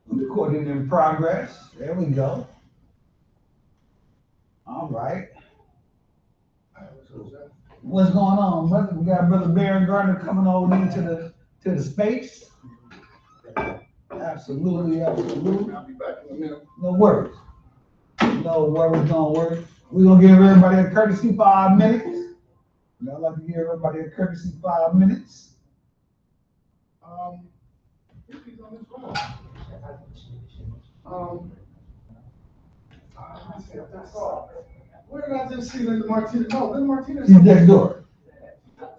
Recording in progress. There we go. All right. What's going on, brother? We got Brother Baron Gardner coming over into the space. Absolutely, absolutely. I'll be back in a minute. No worries. No worries, no worries. We're gonna give everybody a courtesy 5 minutes. I'd like to give everybody a courtesy 5 minutes. Um, um, that's all. Where did I just see Linda Martinez? No, Linda Martinez. She's next door.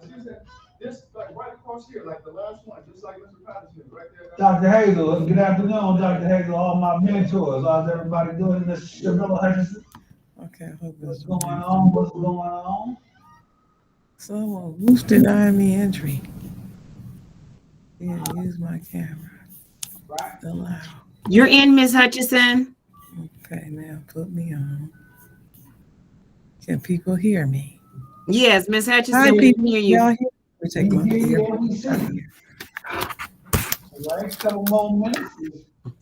She's at this, like right across here, like the last one, just like Mr. Patterson, right there. Dr. Hazel, good afternoon, Dr. Hazel, all my mentors. How's everybody doing? Miss Shabella Hutchinson. Okay, I hope what's going on? What's going on? So, who's denying me entry? Yeah, use my camera. Right. Allow. You're in, Miss Hutchison. Okay, now put me on. Can people hear me? Yes, Miss Hutchison. Hi, people. Hear you. Y'all hear? We take my we see you. All right, couple more minutes.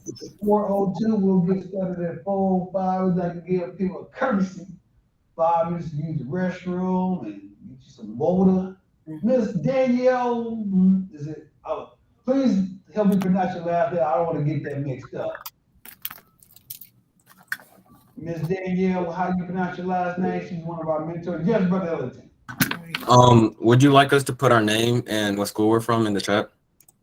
It's 4:02. We'll get started at 4:05. We'd like to give people a courtesy 5 minutes to use the restroom and get you some water. Miss Danielle, is it? Oh, please help me pronounce your last name. I don't want to get that mixed up. Miss Danielle, how do you pronounce your last name? She's one of our mentors. Yes, Brother Ellington. Would you like us to put our name and what school we're from in the chat?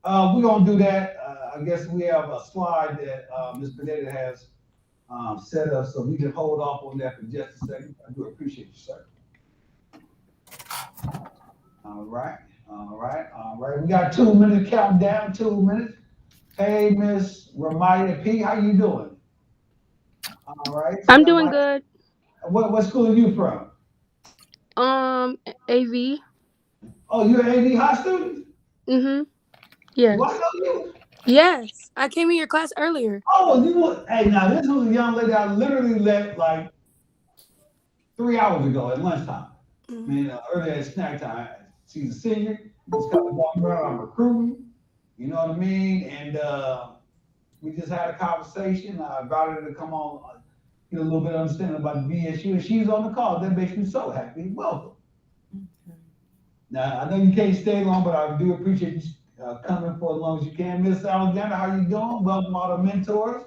We're gonna do that. I guess we have a slide that Ms. Benetta has set up, so we can hold off on that for just a second. I do appreciate you, sir. All right. We got 2 minutes countdown. 2 minutes. Hey, Miss Ramaya P, how you doing? All right. I'm doing good. What school are you from? AV. Oh, you're an AV high student? Mm-hmm. Yes. Do I know you? Yes. I came in your class earlier. Oh, hey, now this was a young lady I literally let like 3 hours ago at lunchtime. Mm-hmm. I mean, earlier at snack time. She's a senior. Just kind of walking around, I'm recruiting. You know what I mean? And we just had a conversation. I invited her to come on, get a little bit of understanding about the VSU, and she's on the call. That makes me so happy. Welcome. Okay. Now, I know you can't stay long, but I do appreciate you coming for as long as you can. Miss Alexander, how you doing? Welcome, all the mentors.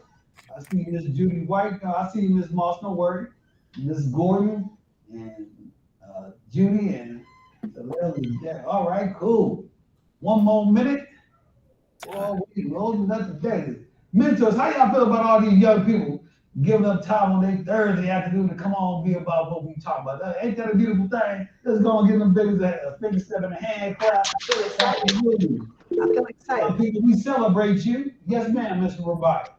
I see Miss Judy White. I see Miss Moss, no worry. Miss Gordon and Judy and all right, cool. 1 more minute. Oh, we rolling up today. Mentors, how y'all feel about all these young people giving up time on their Thursday afternoon to come on and be about what we talk about? Ain't that a beautiful thing? Let's go and give them babies a finger step and a hand clap. I feel excited. People, we celebrate you. Yes, ma'am, Mr. Robotic.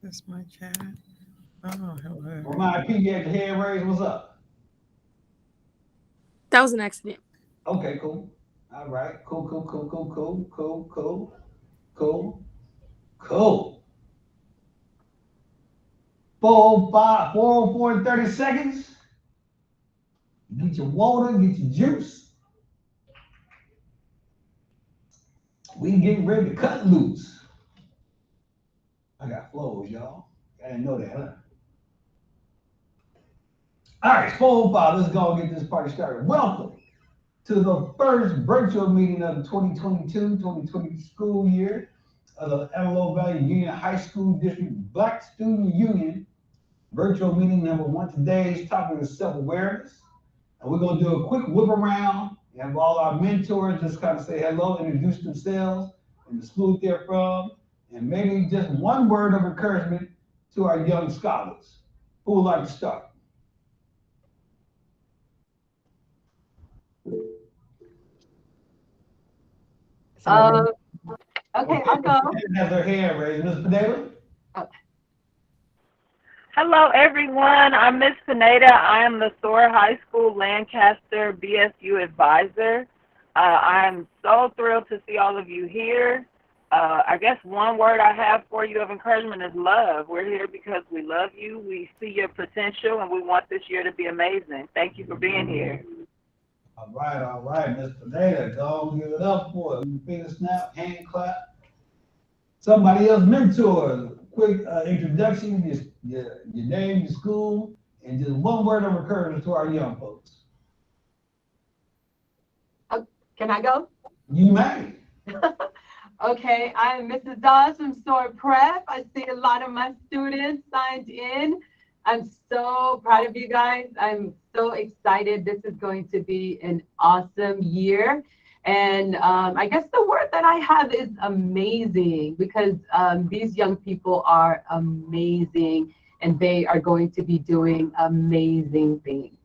That's my chat. Oh, hello. Remind P, you had your hand raised. What's up? That was an accident. Okay, cool. All right. Cool. 4:04 and 30 seconds. Get your water, get your juice. We getting ready to cut loose. I got flows, y'all. I didn't know that, huh? All right, 4:05. Let's go and get this party started. Welcome to the first virtual meeting of the 2022-2020 school year of the Antelope Valley Union High School District Black Student Union. Virtual meeting number 1. Today's topic is self-awareness. And we're going to do a quick whip around and have all our mentors just kind of say hello, introduce themselves and the school they're from, and maybe just one word of encouragement to our young scholars. Who would like to start? Okay, I'll go. Has her hand raised. Ms. Pineda? Hello, everyone. I'm Miss Pineda. I am the Thor High School Lancaster BSU advisor. I am so thrilled to see all of you here. I guess one word I have for you of encouragement is love. We're here because we love you. We see your potential, and we want this year to be amazing. Thank you for being here. All right, Miss Pineda. Go and give it up for it. Finger snap, hand clap. Somebody else mentor. Quick introduction, your name, your school, and just one word of encouragement to our young folks. Can I go? You may. Okay, I am Mrs. Dawes from SOAR Prep. I see a lot of my students signed in. I'm so proud of you guys. I'm so excited. This is going to be an awesome year. And I guess the word that I have is amazing, because these young people are amazing and they are going to be doing amazing things.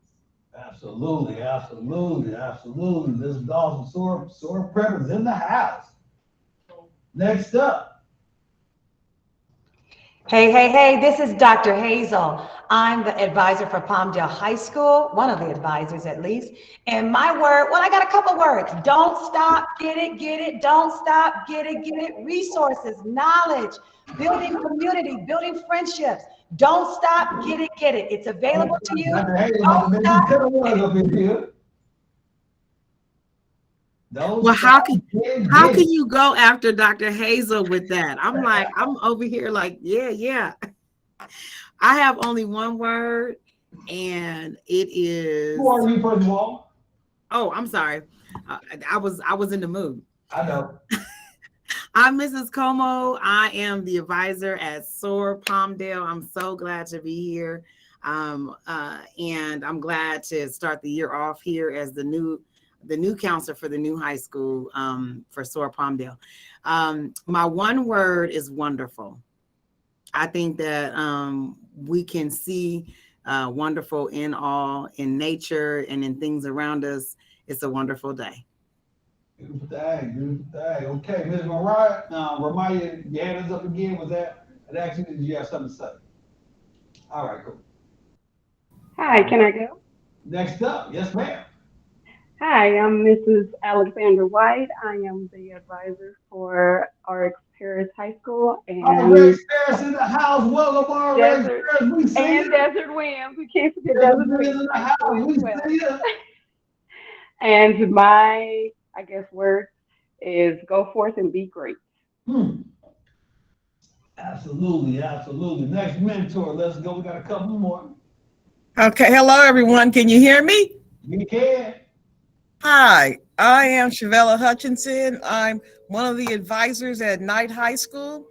Absolutely, absolutely, absolutely. This Dawson SOAR Prep is in the house. Next up. Hey, this is Dr. Hazel. I'm the advisor for Palmdale High School, one of the advisors at least. And my word, well, I got a couple words. Don't stop, get it. Don't stop, get it. Resources, knowledge, building community, building friendships. Don't stop, get it. It's available to you. Don't stop. Well, how can you go after Dr. Hazel with that? I'm like, I'm over here like, yeah. I have only one word, and it is. Who are you, first of all? Oh, I'm sorry. I was in the mood. I know. I'm Mrs. Como. I am the advisor at SOAR Palmdale. I'm so glad to be here. And I'm glad to start the year off here as the new counselor for the new high school for SOAR Palmdale. My one word is wonderful. I think that we can see wonderful in nature and in things around us. It's a wonderful day. Beautiful thing. Okay, Ms. Mariah, Ramaya, your hand is up again. Was that actually, did you have something to say? All right, cool. Hi, can I go? Next up, yes, ma'am. Hi, I'm Mrs. Alexandra White. I am the advisor for RX Paris High School and RX Paris in the house. Welcome, RX Paris. We see and you. Desert Winds. We can't forget Desert Winds in the house. We see you. And my, I guess, word is go forth and be great. Absolutely. Next mentor. Let's go. We got a couple more. Okay, hello everyone. Can you hear me? We can. Hi, I am Shavella Hutchinson. I'm one of the advisors at Knight High School.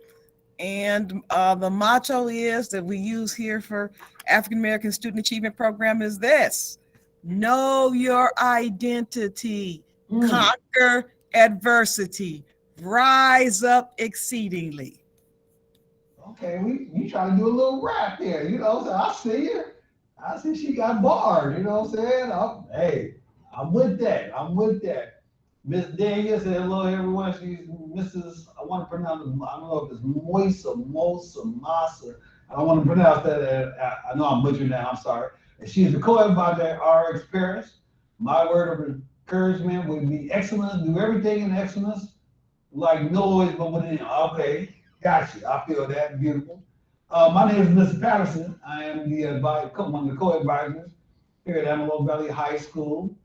And the motto is that we use here for African American Student Achievement Program is this: know your identity, conquer adversity, rise up exceedingly. Okay, you try to do a little rap there, so I see her. I see she got bars, you know what I'm saying? I'm with that. Miss Daniel said hello, everyone. She's Mrs. I want to pronounce it. I don't know if it's Mosa, Masa. I don't want to pronounce that. I know I'm butchering that. I'm sorry. And she's the co-advisor at RX Paris. My word of encouragement would be excellence. Do everything in excellence, like noise, but within. Okay, gotcha. I feel that. Beautiful. My name is Mr. Patterson. I am one of the co-advisors here at Antelope Valley High School.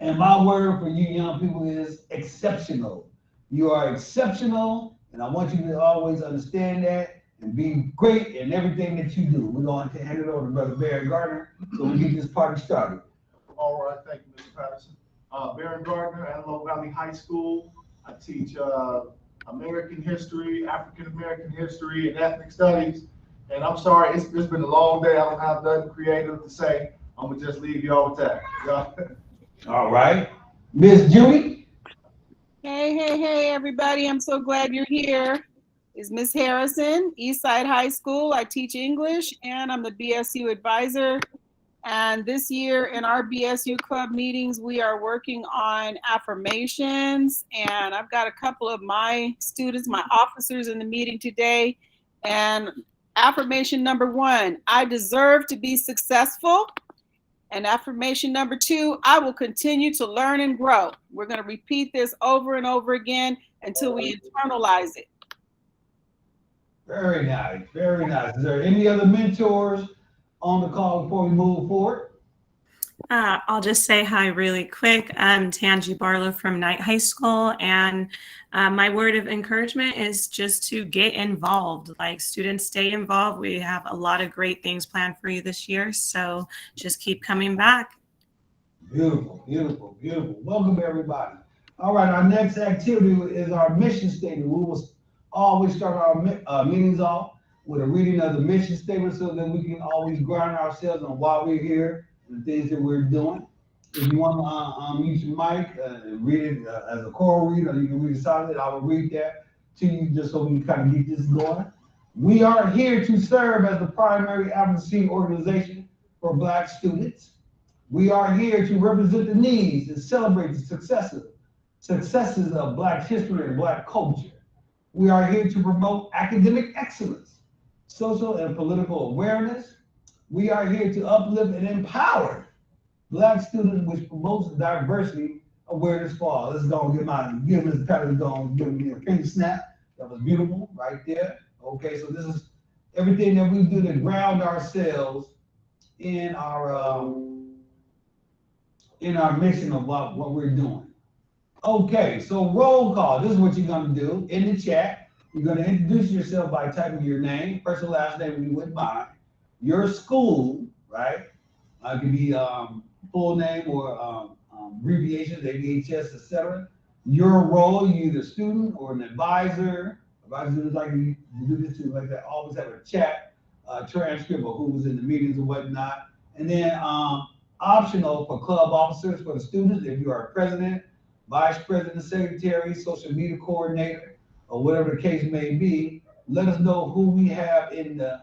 And my word for you young people is exceptional. You are exceptional, and I want you to always understand that and be great in everything that you do. We're going to hand it over to Brother Barry Gardner so we get this party started. All right, thank you, Mr. Patterson. Barry Gardner, Antelope Valley High School. I teach American history, African American history, and ethnic studies. And I'm sorry, it's been a long day. I don't have nothing creative to say. I'm gonna just leave y'all with that. All right, Miss Judy. Hey, everybody. I'm so glad you're here. It's Miss Harrison, Eastside High School. I teach English and I'm the BSU advisor. And this year in our BSU club meetings, we are working on affirmations. And I've got a couple of my students, my officers in the meeting today. And affirmation number 1, I deserve to be successful. And affirmation number 2, I will continue to learn and grow. We're going to repeat this over and over again until we internalize it. Very nice, very nice. Is there any other mentors on the call before we move forward? I'll just say hi really quick. I'm Tangi Barlow from Knight High School, and my word of encouragement is just to get involved. Like, students, stay involved. We have a lot of great things planned for you this year, so just keep coming back. Beautiful, beautiful, beautiful. Welcome, everybody. All right, our next activity is our mission statement. We will always start our meetings off with a reading of the mission statement so that we can always ground ourselves on why we're here and the things that we're doing. If you want to use your mic and read it as a choral read, or you can read it silently, I will read that to you just so we can kind of get this going. We are here to serve as the primary advocacy organization for Black students. We are here to represent the needs and celebrate the successes of Black history and Black culture. We are here to promote academic excellence, social and political awareness. We are here to uplift and empower Black students, which promotes diversity awareness for all. Let's go and give Mr. Patterson give me a finger snap. That was beautiful right there. Okay, so this is everything that we do to ground ourselves in our mission of what we're doing. Okay, so roll call. This is what you're gonna do in the chat. You're gonna introduce yourself by typing your name, first and last name if you wouldn't mind, your school, right? It could be full name or abbreviations, ABHS, etc. Your role, you're either a student or an advisor. Advisors like to do this too, like that. Always have a chat transcript of who was in the meetings and whatnot. And then optional for club officers for the students, if you are a president, vice president, secretary, social media coordinator, or whatever the case may be, let us know who we have in the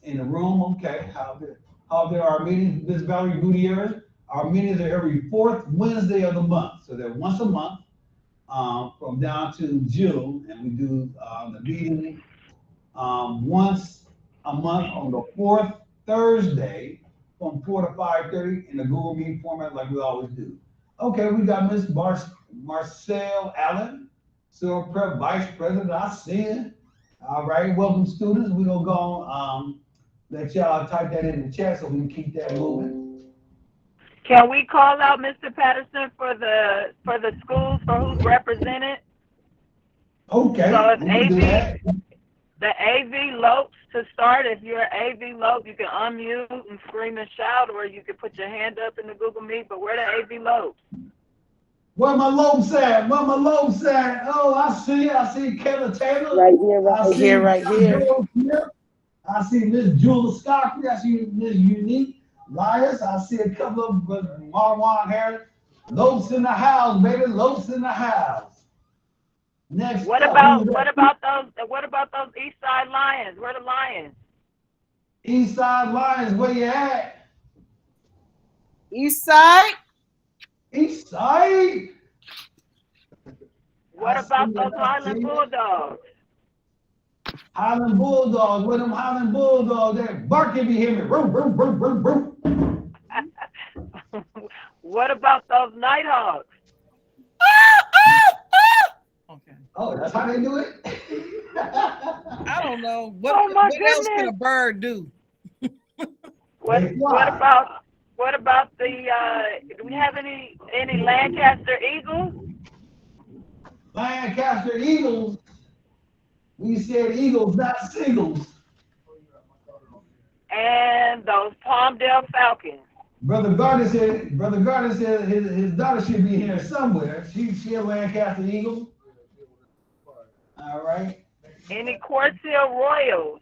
room. Okay, how there are meetings, Ms. Valerie Gutierrez. Our meetings are every fourth Wednesday of the month, so they're once a month from down to June, and we do the meeting once a month on the fourth Thursday from 4 to 5:30 in the Google Meet format like we always do. Okay, we got Ms. Marcel Allen, Civil Prep Vice President. I see it. All right, welcome students. We're gonna go let y'all type that in the chat so we can keep that moving. Can we call out Mr. Patterson for the schools for who's represented? Okay, so if we can do that. The AV Lopes to start, if you're an AV Lope, you can unmute and scream and shout, or you can put your hand up in the Google Meet, but we're the AV Lopes. Where my Lopes at? Where my Lopes at? Oh, I see Kayla Taylor. Right here, right here, right here. I see Miss Jula Scotty. I see Miss Unique Lias. I see a couple of Marwan Harris. Lopes in the house, baby. Lopes in the house. Next What up, about those East Side Lions? Where the Lions? East Side Lions, where you at? East Side. East Side. What about those Highland Bulldogs? Highland Bulldogs, where them Highland Bulldogs at? Bark if you hear me. Roo, roo, roo, roo, roo. What about those Nighthawks? Okay. Oh, that's how they do it? I don't know. What else can a bird do? What about the do we have any Lancaster Eagles? Lancaster Eagles. We said Eagles, not Seagulls. And those Palmdale Falcons. Brother Gardner said his daughter should be here somewhere. She a Lancaster Eagle. All right. Any Court Hill Royals?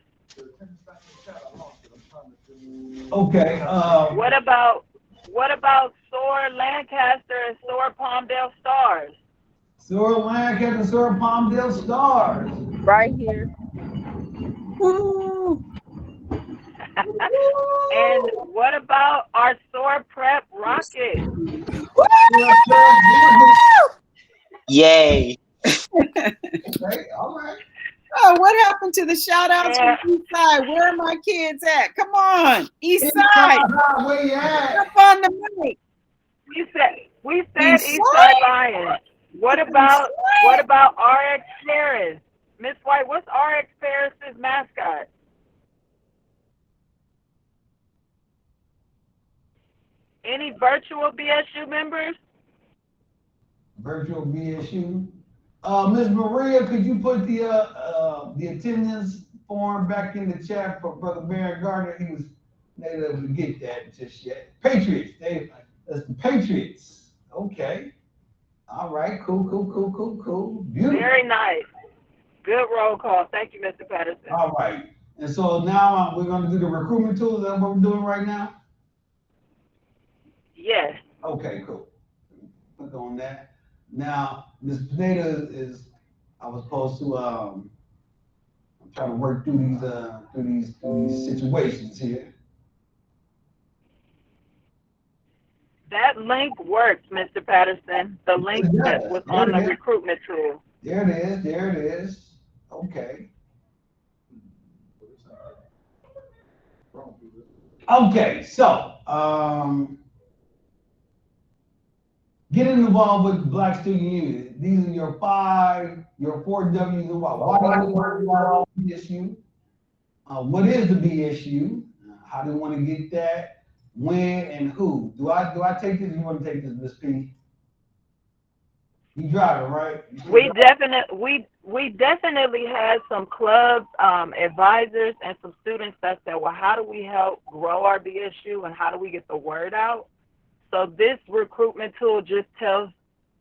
Okay. What about Soar Lancaster and Soar Palmdale Stars? Soar Lancaster and Soar Palmdale Stars. Right here. Woo! And what about our Soar Prep Rockets? Yay. Okay, all right. Oh, what happened to the shout outs from East Side? Where are my kids at? Come on, East Side. Where you at? Up on the mic. We said East Side Lions. What about RX Paris? Miss White, what's RX Paris's mascot? Any virtual BSU members? Virtual BSU. Ms. Maria, could you put the attendance form back in the chat for Brother Baron Gardner? He was not able to get that just yet. Patriots, that's the Patriots. Okay. All right, cool. Beautiful. Very nice. Good roll call. Thank you, Mr. Patterson. All right. And so now we're going to do the recruitment tool. Is that what we're doing right now? Yes. Okay, cool. Click on that. Now, Ms. Pineda is, I was supposed to, I'm trying to work through these situations here. That link works, Mr. Patterson. The link that was on the recruitment tool. There it is. Okay. Okay, so, getting involved with Black Student Union. These are your 4 W's and what? Why do you want to be involved with BSU? What is the BSU? How do you want to get that? When and who? Do I take this? Or you want to take this, Ms. P? You driving, right? We definitely had some club advisors and some students that said, well, how do we help grow our BSU and how do we get the word out? So this recruitment tool just tells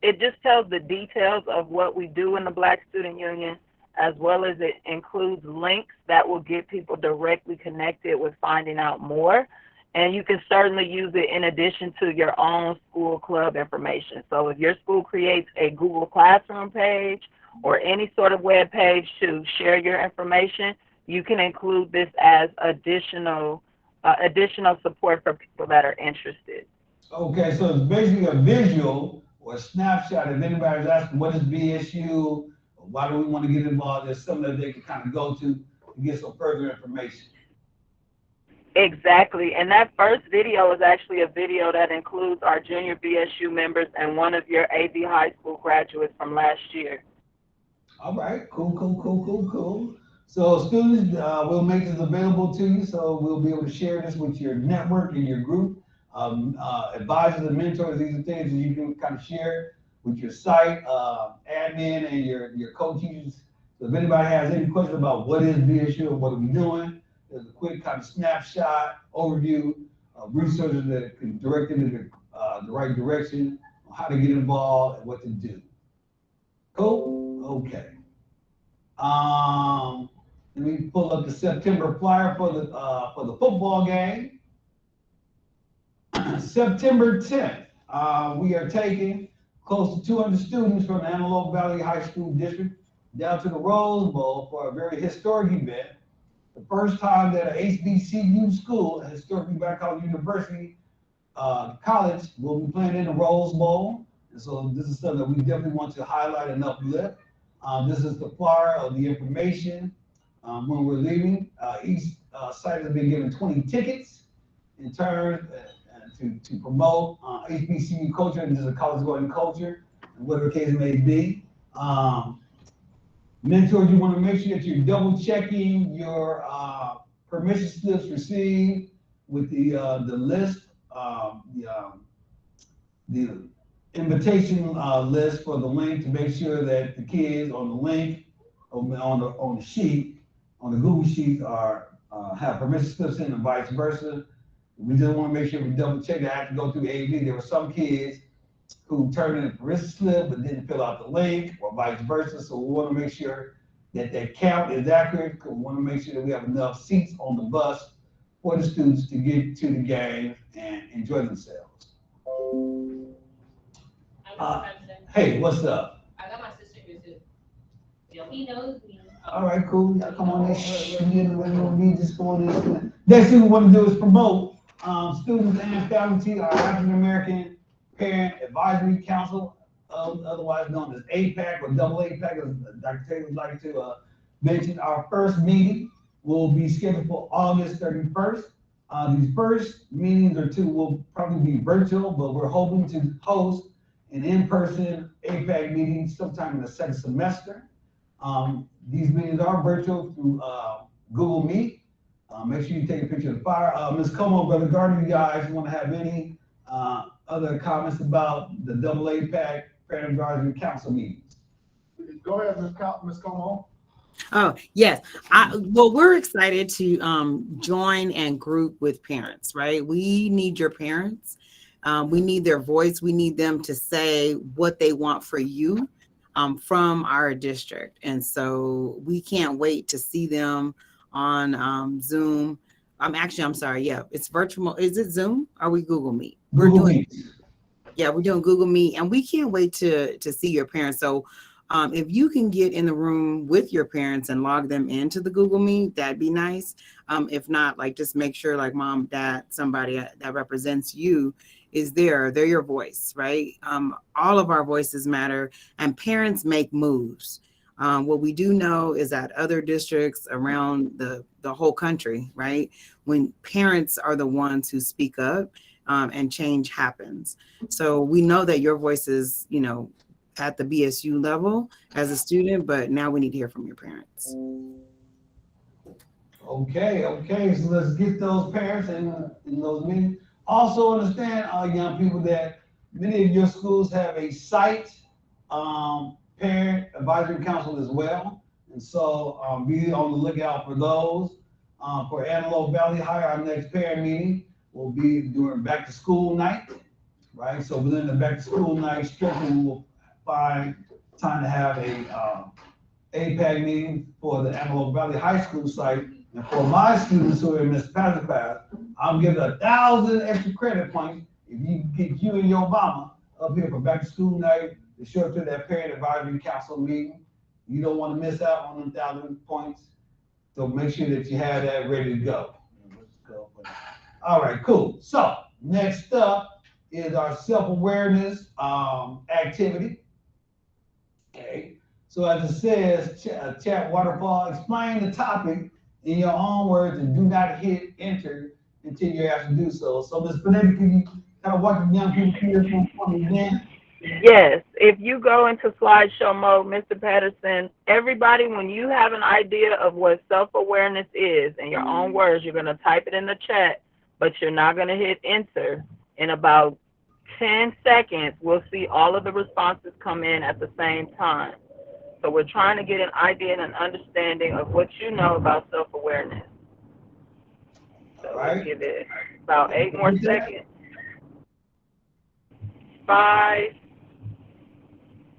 the details of what we do in the Black Student Union, as well as it includes links that will get people directly connected with finding out more. And you can certainly use it in addition to your own school club information. So if your school creates a Google Classroom page or any sort of web page to share your information, you can include this as additional support for people that are interested. Okay, so it's basically a visual or a snapshot. If anybody's asking what is BSU, or why do we want to get involved, there's something that they can kind of go to get some further information. Exactly, and that first video is actually a video that includes our junior BSU members and one of your AV high school graduates from last year. All right, cool. So students, we'll make this available to you, so we'll be able to share this with your network and your group. Advisors and mentors, these are things that you can kind of share with your site, admin and your co-teachers. So if anybody has any questions about what is BSU and what are we doing, there's a quick kind of snapshot overview of resources that can direct them in the right direction on how to get involved and what to do. Cool? Okay. Let me pull up the September flyer for the football game. September 10th, we are taking close to 200 students from the Antelope Valley High School District down to the Rose Bowl for a very historic event. The first time that a HBCU school, a historically Black College University college, will be playing in the Rose Bowl. And so this is something that we definitely want to highlight and uplift. This is the flyer of the information when we're leaving. Each site has been given 20 tickets in turn to promote HBCU culture and just a college-going culture, and whatever the case may be. Mentors, you want to make sure that you're double checking your permission slips received with the list, the invitation list for the link, to make sure that the kids on the link, on the sheet, on the Google Sheets have permission slips in and vice versa. We just want to make sure we double check that. I have to go through AV. There were some kids who turned in a permission slip but didn't fill out the link, or vice versa. So we want to make sure that that count is accurate, because we want to make sure that we have enough seats on the bus for the students to get to the game and enjoy themselves. Hey, what's up? I got my sister here too. He knows me. All right, cool. Y'all come on in. Just going in. Next thing we want to do is promote students and faculty, our African American Parent Advisory Council, otherwise known as APAC or double APAC, as Dr. Taylor would like to mention. Our first meeting will be scheduled for August 31st. These first meetings or two will probably be virtual, but we're hoping to host an in-person APAC meeting sometime in the second semester. These meetings are virtual through Google Meet. Make sure you take a picture of the flyer. Ms. Como, Brother Gardner, you guys want to have any Other comments about the double APAC Parent Advisory Council meetings? Go ahead, Ms. Como. Oh, yes. Well, we're excited to join and group with parents, right? We need your parents. We need their voice. We need them to say what they want for you from our district. And so we can't wait to see them on Zoom. I'm sorry. Yeah, it's virtual. Is it Zoom? Or are we Google Meet? Google Meet. Yeah, we're doing Google Meet, and we can't wait to see your parents. So if you can get in the room with your parents and log them into the Google Meet, that'd be nice. If not, like just make sure like mom, dad, somebody that represents you is there. They're your voice, right? All of our voices matter, and parents make moves. What we do know is that other districts around the whole country, right? When parents are the ones who speak up, and change happens. So we know that your voice is, at the BSU level as a student, but now we need to hear from your parents. Okay. So let's get those parents in those meetings. Also understand, young people, that many of your schools have a site parent advisory council as well. And so be on the lookout for those. For Antelope Valley High, our next parent meeting will be during back to school night, right? So within the back to school night schedule, we will find time to have a APAC meeting for the Antelope Valley High School site. And for my students who are in Miss Patrick class, I'm giving 1,000 extra credit points if you get you and your mama up here for back to school night to show up to that parent advisory council meeting. You don't want to miss out on 1,000 points. So make sure that you have that ready to go. All right, cool. So next up is our self-awareness activity. Okay. So as it says, chat waterfall, explain the topic in your own words and do not hit enter until you're asked to do so. So Ms. Benetti, can you kind of walk the young people through this one again? Yes, if you go into slideshow mode, Mr. Patterson, everybody, when you have an idea of what self-awareness is in your own words, you're going to type it in the chat, but you're not going to hit enter. In about 10 seconds, we'll see all of the responses come in at the same time. So we're trying to get an idea and an understanding of what you know about self-awareness. So we'll give it about 8 more seconds. 5,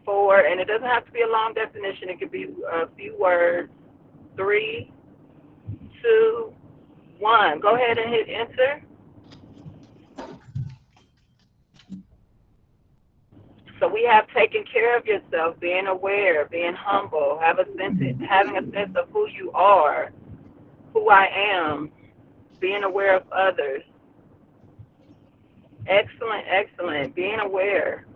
4, and it doesn't have to be a long definition. It could be a few words. 3, 2, 1. Go ahead and hit enter. So we have taken care of yourself, being aware, being humble, having a sense of who you are, who I am, being aware of others. Excellent. Being aware.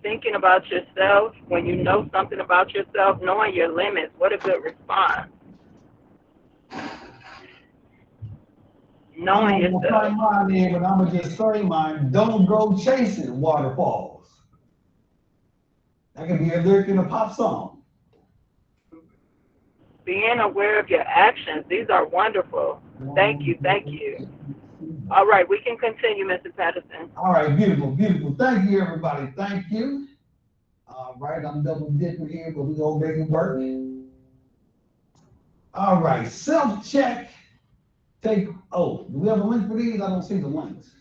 Thinking about yourself, when you know something about yourself, knowing your limits. What a good response. Knowing yourself. I'm gonna just say mine. Don't go chasing waterfalls. That could be a lyric in a pop song. Being aware of your actions. These are wonderful. Thank you. All right, we can continue, Mr. Patterson. All right, beautiful. Thank you, everybody. Thank you. All right, I'm double dipping here, but we're gonna make it work. All right, self-check. Do we have a link for these? I don't see the links.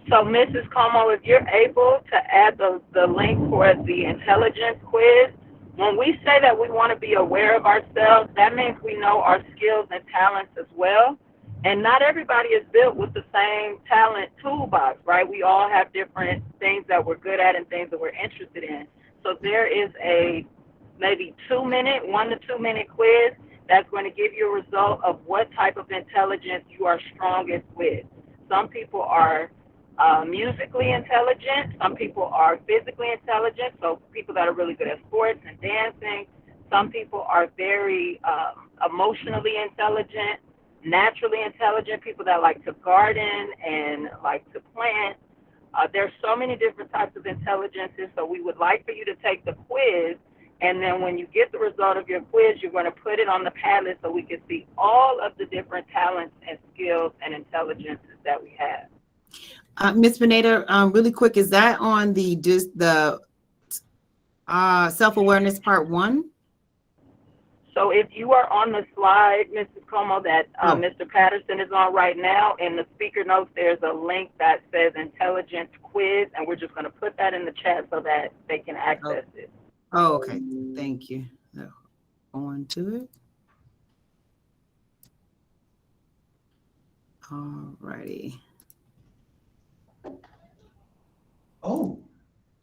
So, Mrs. Como, if you're able to add the link for the intelligence quiz, when we say that we want to be aware of ourselves, that means we know our skills and talents as well. And not everybody is built with the same talent toolbox, right? We all have different things that we're good at and things that we're interested in. So there is a maybe 1 to 2 minute quiz that's going to give you a result of what type of intelligence you are strongest with. Some people are musically intelligent. Some people are physically intelligent, so people that are really good at sports and dancing. Some people are very emotionally intelligent, naturally intelligent, people that like to garden and like to plant. There's so many different types of intelligences, so we would like for you to take the quiz, and then when you get the result of your quiz, you're going to put it on the Padlet so we can see all of the different talents and skills and intelligences that we have. Ms. Pineda, really quick, is that on the self-awareness part 1? So if you are on the slide, Mrs. Como, that Mr. Patterson is on right now, in the speaker notes, there's a link that says intelligence quiz, and we're just going to put that in the chat so that they can access it. Oh, okay. Thank you. On to it. All righty. Oh,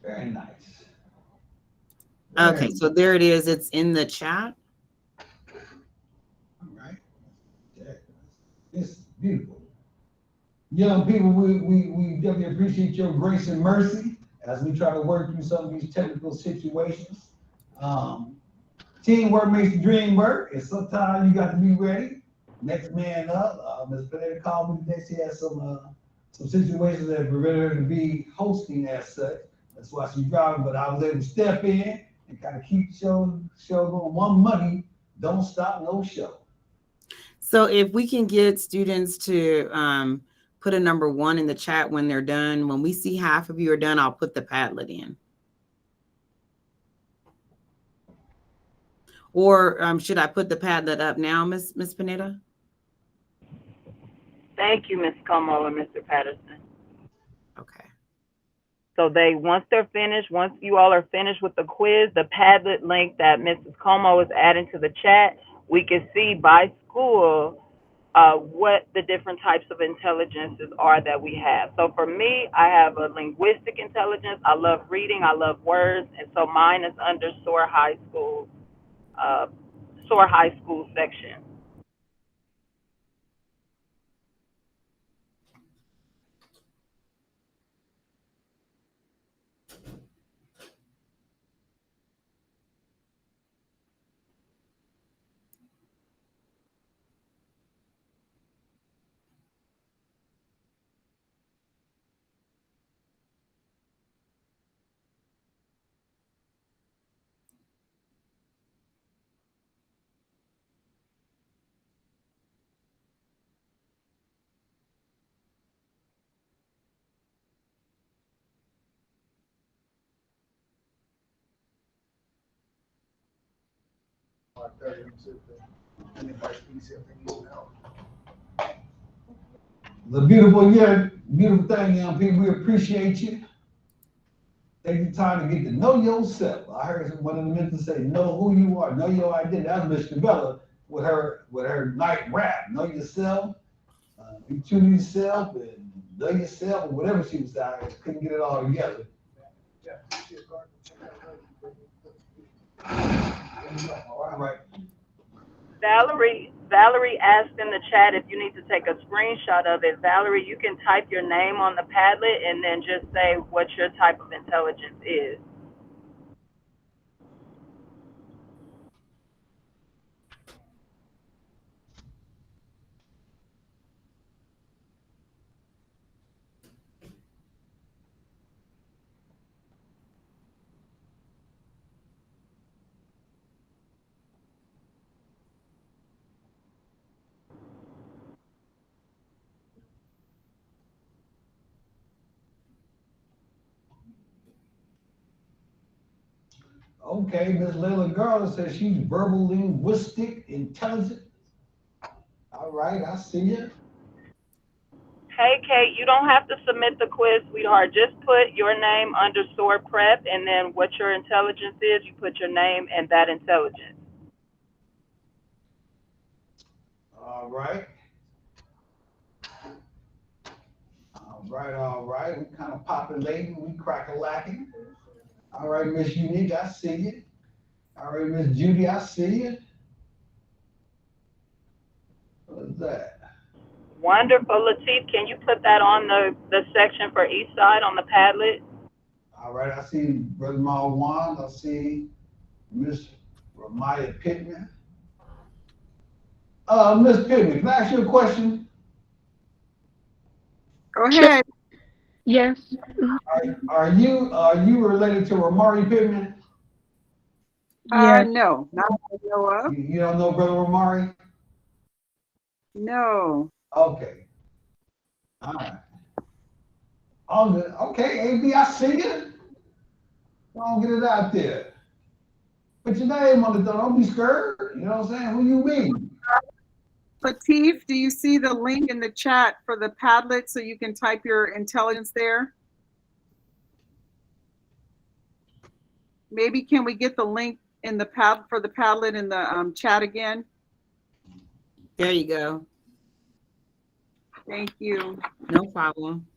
very nice. Okay, so there it is. It's in the chat. All right. It's beautiful. Young people, we definitely appreciate your grace and mercy as we try to work through some of these technical situations. Teamwork makes the dream work, and sometimes you got to be ready. Next man up, Ms. Pineda called me today. She had some situations that prevented her to be hosting as such. That's why she's driving, but I was able to step in and kind of keep the show going. One money, don't stop, no show. So if we can get students to put a number 1 in the chat when they're done, when we see half of you are done, I'll put the Padlet in. Or should I put the Padlet up now, Miss Pineda? Thank you, Ms. Como and Mr. Patterson. Okay. So once you all are finished with the quiz, the Padlet link that Mrs. Como is adding to the chat, we can see by school what the different types of intelligences are that we have. So for me, I have a linguistic intelligence. I love reading. I love words. And so mine is under SOAR High School section. The beautiful thing, young people, we appreciate you. Take the time to get to know yourself. I heard one of the mentors say, know who you are, know your identity. That's Miss Chavella with her night rap. Know yourself, be true to yourself, and know yourself, or whatever she was saying. I couldn't get it all together. All right. Valerie asked in the chat if you need to take a screenshot of it. Valerie, you can type your name on the Padlet and then just say what your type of intelligence is. Okay, Miss Layla Garland says she's verbal linguistic intelligent. All right, I see you. Hey, Kate, you don't have to submit the quiz, sweetheart. Just put your name under SOAR Prep, and then what your intelligence is, you put your name and that intelligence. All right. All right. We kind of populating, we crack-a-lacking. All right, Miss Unique, I see you. All right, Miss Judy, I see you. What is that? Wonderful. Latif, can you put that on the section for Eastside on the Padlet? All right, I see Brother Marwan. I see Miss Ramaya Pittman. Miss Pittman, can I ask you a question? Go ahead. Yes. Are you related to Ramari Pittman? Yes. No, not that I know of. You don't know Brother Ramari? No. Okay. All right. All good. Okay, AB, I see you. Don't get it out there. Put your name on it, though. Don't be scared. You know what I'm saying? Who you mean? Latif, do you see the link in the chat for the Padlet so you can type your intelligence there? Maybe can we get the link in the for the Padlet in the chat again? There you go. Thank you. No problem.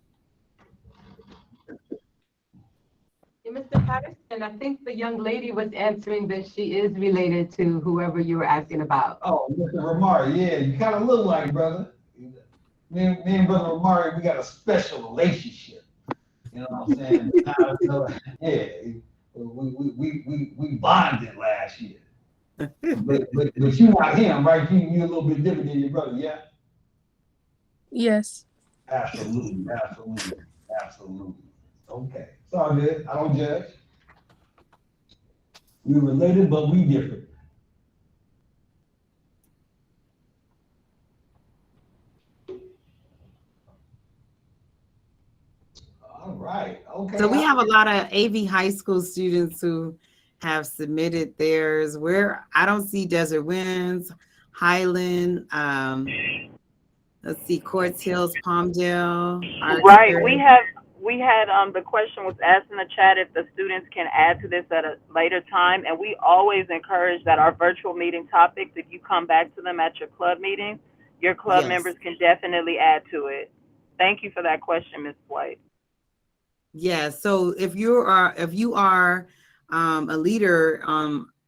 Hey, Mr. Patterson, I think the young lady was answering that she is related to whoever you were asking about. Oh, Mr. Ramari, yeah, you kind of look like brother. Me and brother Ramari, we got a special relationship. You know what I'm saying? Yeah, we bonded last year. But you not him, right? You a little bit different than your brother, yeah? Yes. Absolutely. Okay, it's all good. I don't judge. We related, but we different. All right. Okay. So we have a lot of AV high school students who have submitted theirs. I don't see Desert Winds, Highland, let's see, Quartz Hills, Palmdale. Right. We had the question was asked in the chat if the students can add to this at a later time, and we always encourage that our virtual meeting topics, if you come back to them at your club meeting, your club members can definitely add to it. Thank you for that question, Ms. White. Yeah, so if you are a leader,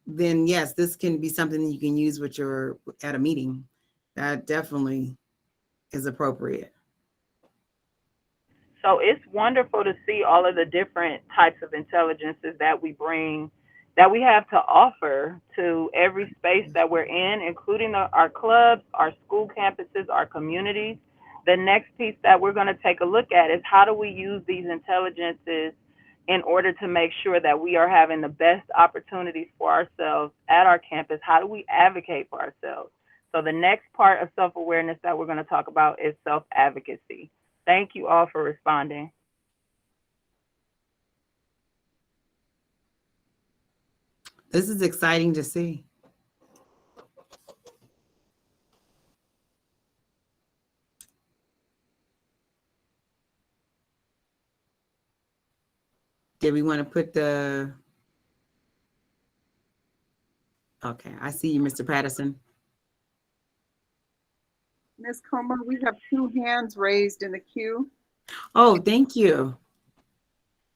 then yes, this can be something that you can use with at a meeting. That definitely is appropriate. So it's wonderful to see all of the different types of intelligences that we bring, that we have to offer to every space that we're in, including our clubs, our school campuses, our communities. The next piece that we're going to take a look at is how do we use these intelligences in order to make sure that we are having the best opportunities for ourselves at our campus? How do we advocate for ourselves? So the next part of self-awareness that we're going to talk about is self-advocacy. Thank you all for responding. This is exciting to see. Did we want to put okay, I see you, Mr. Patterson. Ms. Comer, we have 2 hands raised in the queue. Oh, thank you.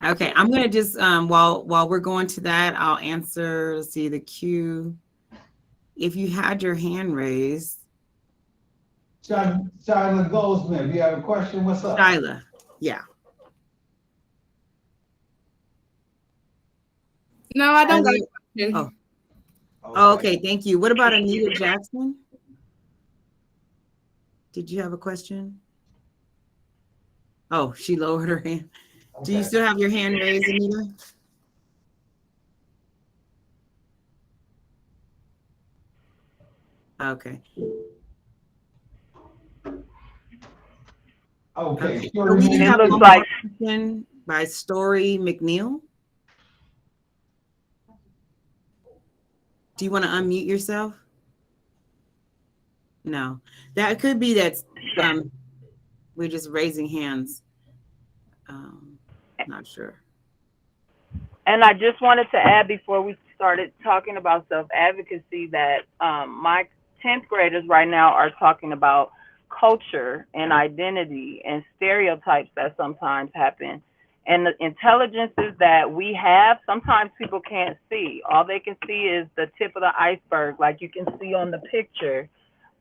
Okay, I'm gonna just while we're going to that, I'll answer. Let's see the queue. If you had your hand raised, Shyla Goldsmith, you have a question? What's up? Shyla, yeah. No, I don't got a question. Oh, okay, thank you. What about Anita Jackson? Did you have a question? Oh, she lowered her hand. Okay. Do you still have your hand raised, Anita? Okay. Okay. So we have looks like question by Story McNeil. Do you want to unmute yourself? No, that could be that we're just raising hands. Not sure. And I just wanted to add before we started talking about self-advocacy that my 10th graders right now are talking about culture and identity and stereotypes that sometimes happen. And the intelligences that we have, sometimes people can't see. All they can see is the tip of the iceberg, like you can see on the picture.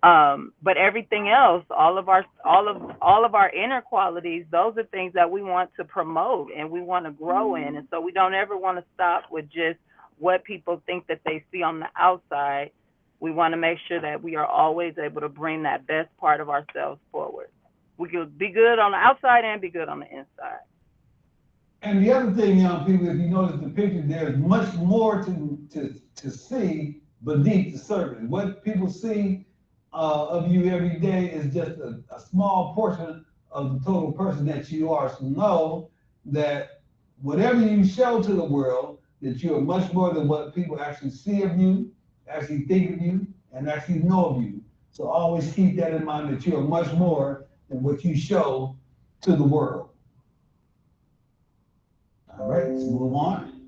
But everything else, all of our inner qualities, those are things that we want to promote and we want to grow in. And so we don't ever want to stop with just what people think that they see on the outside. We want to make sure that we are always able to bring that best part of ourselves forward. We could be good on the outside and be good on the inside. And the other thing, young people, if you notice the picture, there's much more to see beneath the surface. What people see of you every day is just a small portion of the total person that you are. So know that whatever you show to the world, that you are much more than what people actually see of you, actually think of you, and actually know of you. So always keep that in mind that you are much more than what you show to the world. All right, let's move on.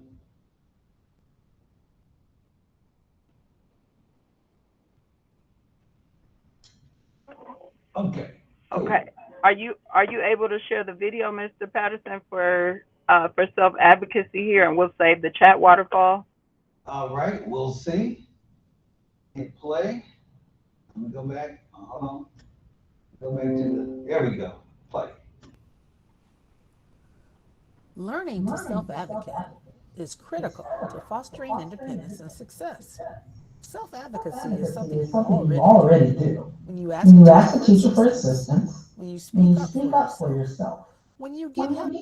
Okay. Okay. Are you able to share the video, Mr. Patterson, for self advocacy here, and we'll save the chat waterfall? All right, we'll see. Hit play. Let me go back. Hold on. Go back to there we go. Play. Learning to self-advocate is critical to fostering independence and success. Self-advocacy is something you already do. When you ask a teacher for assistance, when you speak up for yourself, when you get help.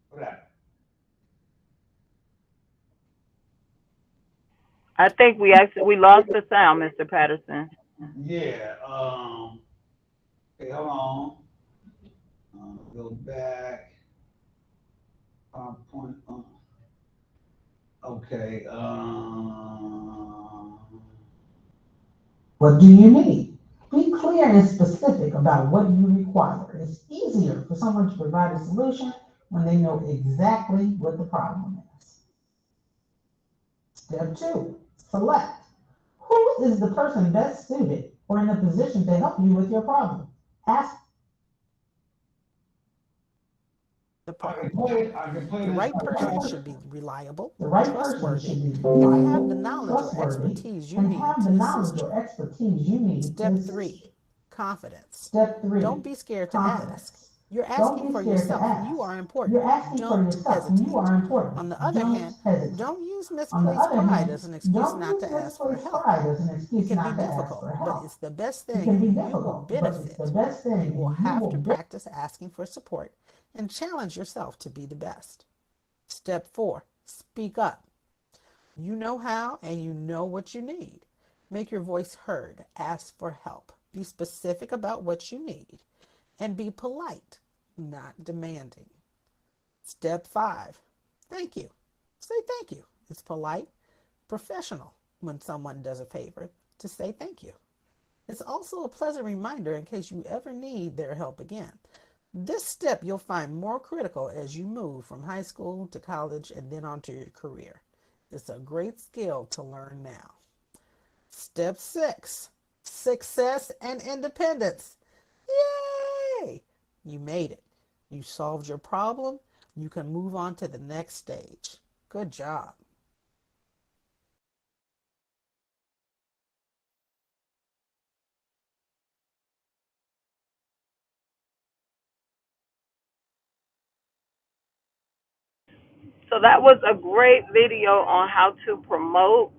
What happened? I think we lost the sound, Mr. Patterson. Yeah. Okay, hold on. Go back. PowerPoint. Okay. What do you need? Be clear and specific about what you require. It's easier for someone to provide a solution when they know exactly what the problem is. Step two, select. Who is the person best suited or in a position to help you with your problem? Ask The part. I can play The this. right person should be reliable, the right person trustworthy, should be and have the reliable, knowledge or trustworthy, expertise you and need have the to knowledge assist or you. expertise you need to Step assist you. three, confidence. Step three, Don't be scared to ask. confidence. You're Don't asking be for scared to yourself and you ask. are important. You're asking for Don't yourself and you hesitate. are important. On the other Don't hand, hesitate. don't use On the misplaced other pride hand, as an excuse don't not use to ask for misplaced help. pride as an It excuse can be not to ask difficult, for but help. it's the best It thing can be and you will difficult, but it's the benefit. best thing You will and you have will to benefit. practice asking for support and challenge yourself to be the best. Step four, speak up. You know how and you know what you need. Make your voice heard. Ask for help. Be specific about what you need and be polite, not demanding. Step five, thank you. Say thank you. It's polite, professional when someone does a favor to say thank you. It's also a pleasant reminder in case you ever need their help again. This step you'll find more critical as you move from high school to college and then onto your career. It's a great skill to learn now. Step six, success and independence. Yay! You made it. You solved your problem. You can move on to the next stage. Good job. So that was a great video on how to promote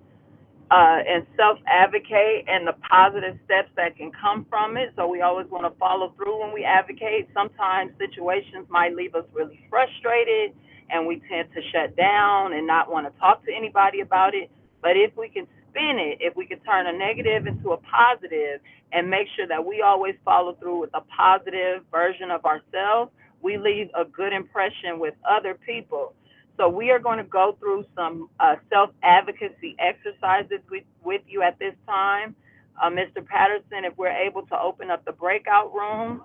and self-advocate and the positive steps that can come from it. So we always want to follow through when we advocate. Sometimes situations might leave us really frustrated and we tend to shut down and not want to talk to anybody about it. But if we can spin it, if we can turn a negative into a positive and make sure that we always follow through with a positive version of ourselves, we leave a good impression with other people. So we are going to go through some self-advocacy exercises with you at this time. Mr. Patterson, if we're able to open up the breakout room,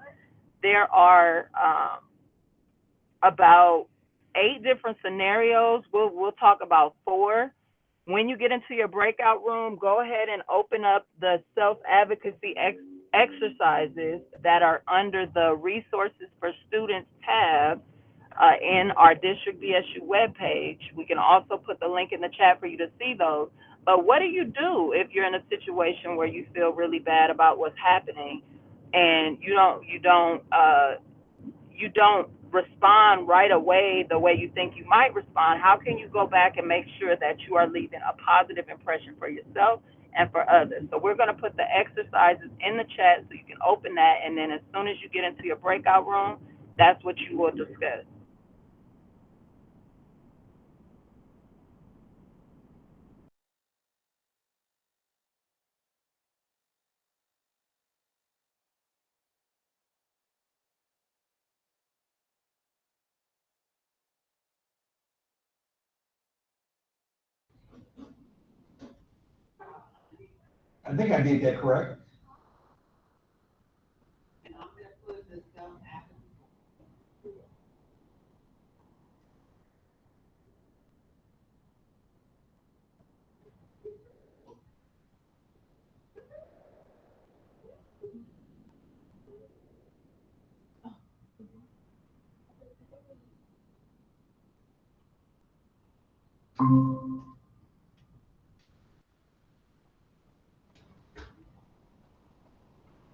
there are about 8 different scenarios. We'll talk about 4. When you get into your breakout room, go ahead and open up the self-advocacy exercises that are under the Resources for Students tab in our District DSU webpage. We can also put the link in the chat for you to see those. But what do you do if you're in a situation where you feel really bad about what's happening and you don't respond right away the way you think you might respond? How can you go back and make sure that you are leaving a positive impression for yourself and for others? So we're going to put the exercises in the chat so you can open that, and then as soon as you get into your breakout room, that's what you will discuss. I think I did that correct.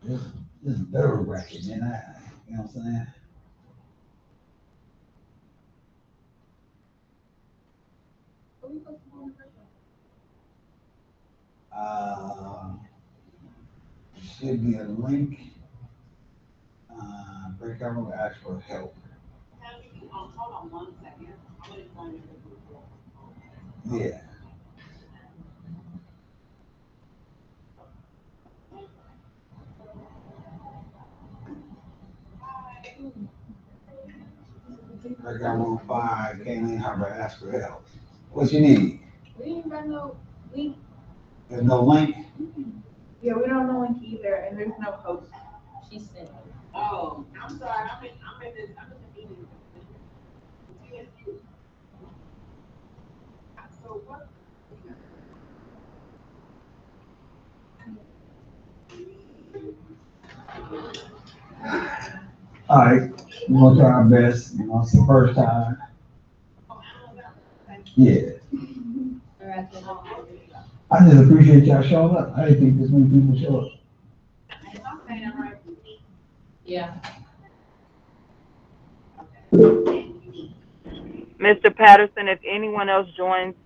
This is nerve wracking, man. You know what I'm saying? Uh, should be a link. Breakout room, ask for help. Hold on 1 second. I'm gonna join you. Yeah. Breakout room 5, Kaylin Harbor, ask for help. What you need? We ain't got no link. There's no link? Yeah, we don't know link either, and there's no host. She said. Oh, I'm sorry. I'm in the meeting. So what? All right, we're gonna try our best. You know, it's the first time. Yeah. I just appreciate y'all showing up. I didn't think this many people show up. Yeah. Mr. Patterson, if anyone else joins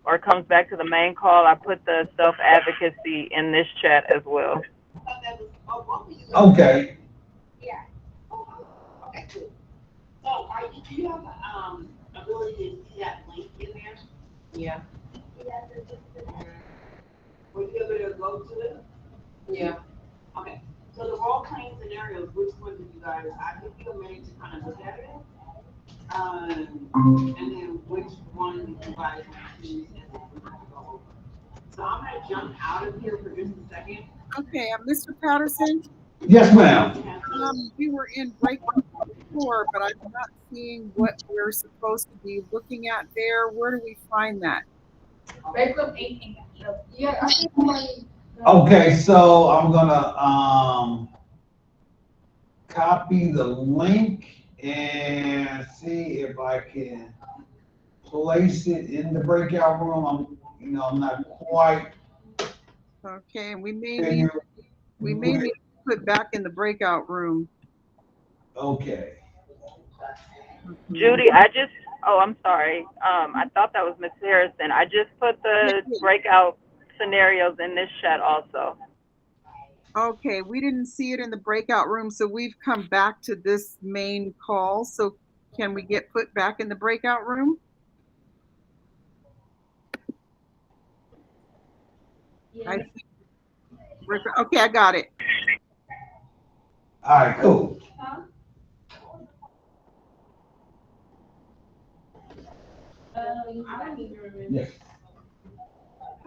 or comes back to the main call, I put the self-advocacy in this chat as well. Okay. Yeah. Okay, cool. So do you have the ability to see that link in there? Yeah. Were you able to go to it? Yeah. Okay. So the role playing scenarios, which one did you guys? I think you made to kind of look at it. And then which one did you guys want to choose and then we're going to go over. So I'm going to jump out of here for just a second. Okay, Mr. Patterson? Yes, ma'am. We were in breakout before, but I'm not seeing what we're supposed to be looking at there. Where do we find that? Breakup 18. Yeah, I think Okay, so I'm gonna copy the link and see if I can place it in the breakout room. I'm not quite. Okay, we may need to put back in the breakout room. Okay. Judy, I'm sorry. I thought that was Ms. Harrison. I just put the breakout scenarios in this chat also. Okay, we didn't see it in the breakout room, so we've come back to this main call. So can we get put back in the breakout room? Yeah. Okay, I got it. All right, cool. Huh? I don't even remember. Yes.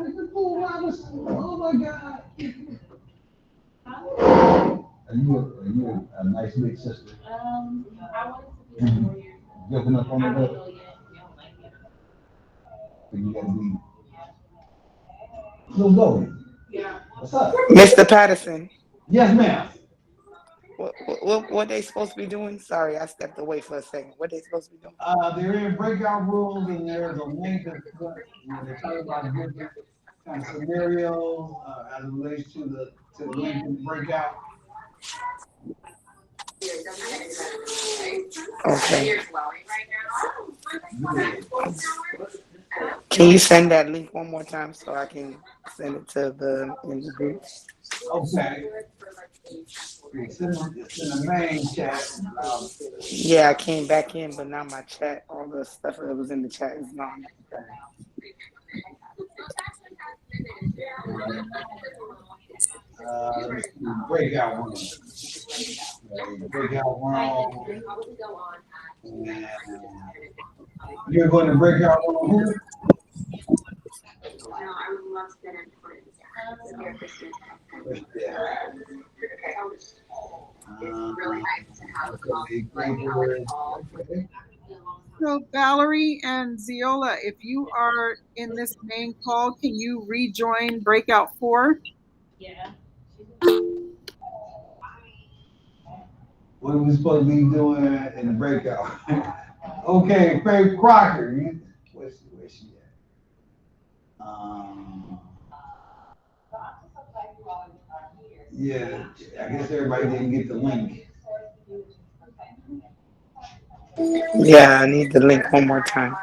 Oh my God. Are you a nice big sister? I wanted to be a lawyer. Joking up on I the don't bed? know yet. You don't like it. So you gotta be. Little Zoe. Yeah. What's up? Mr. Patterson. Yes, ma'am. What they supposed to be doing? Sorry, I stepped away for a second. What they supposed to be doing? They're in breakout rooms and there's a link that's they're talking about different kind of scenarios as it relates to the link in the breakout. Okay. Can you send that link one more time so I can send it to in the group? Okay. It's in the main chat. Yeah, I came back in, but now my chat, all the stuff that was in the chat is gone. Let's see, breakout room. Breakout room. And you're going to breakout room who? Okay. So Valerie and Ziola, if you are in this main call, can you rejoin breakout 4? Yeah. What are we supposed to be doing in the breakout? Okay, Faith Crocker. Where's she at? Yeah, I guess everybody didn't get the link. Yeah, I need the link one more time.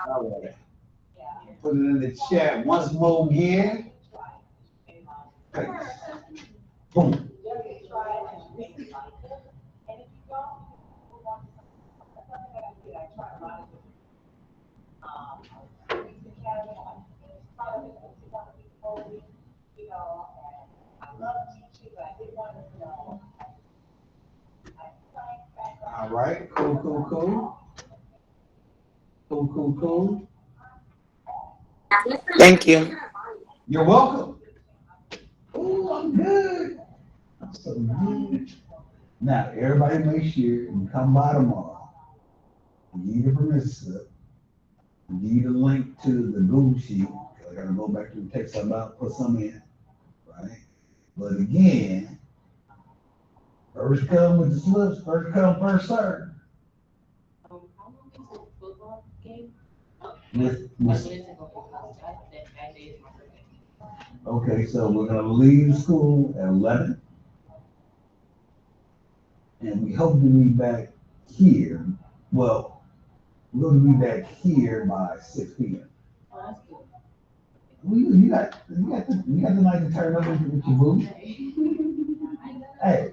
All right. Put it in the chat once more again. Boom. All right, cool. Cool. Thank you. You're welcome. Oh, I'm good. I'm so good. Now, everybody make sure you come by tomorrow. You need a permission slip. You need a link to the Google sheet. I gotta go back and take some out, put some in, right? But again, first come with the slips, first come, first serve. How long is the football game? Okay, so we're gonna leave school at 11. And we hope to be back here. Well, we're gonna be back here by 6 p.m. Oh, that's good. You got the night to turn up with your boo. Hey,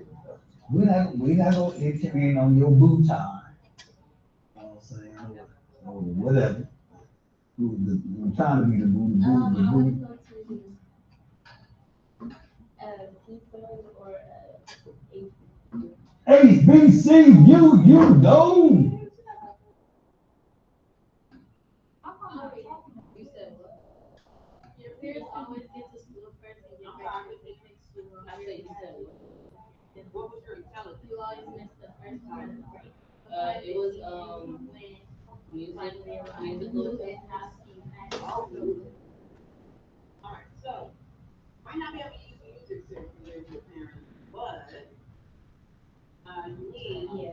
we not gonna intervene on your boo time. You know what I'm saying? Or whatever. We're trying to be the boo. I want to go to or HBCU, you know. You said what? Your parents always get to school first and your parents take to school. I said you said what? What was your intelligence? You always miss the first part of the break. It was musical gymnastics. All right, so might not be able to use music to with your parents, but you need,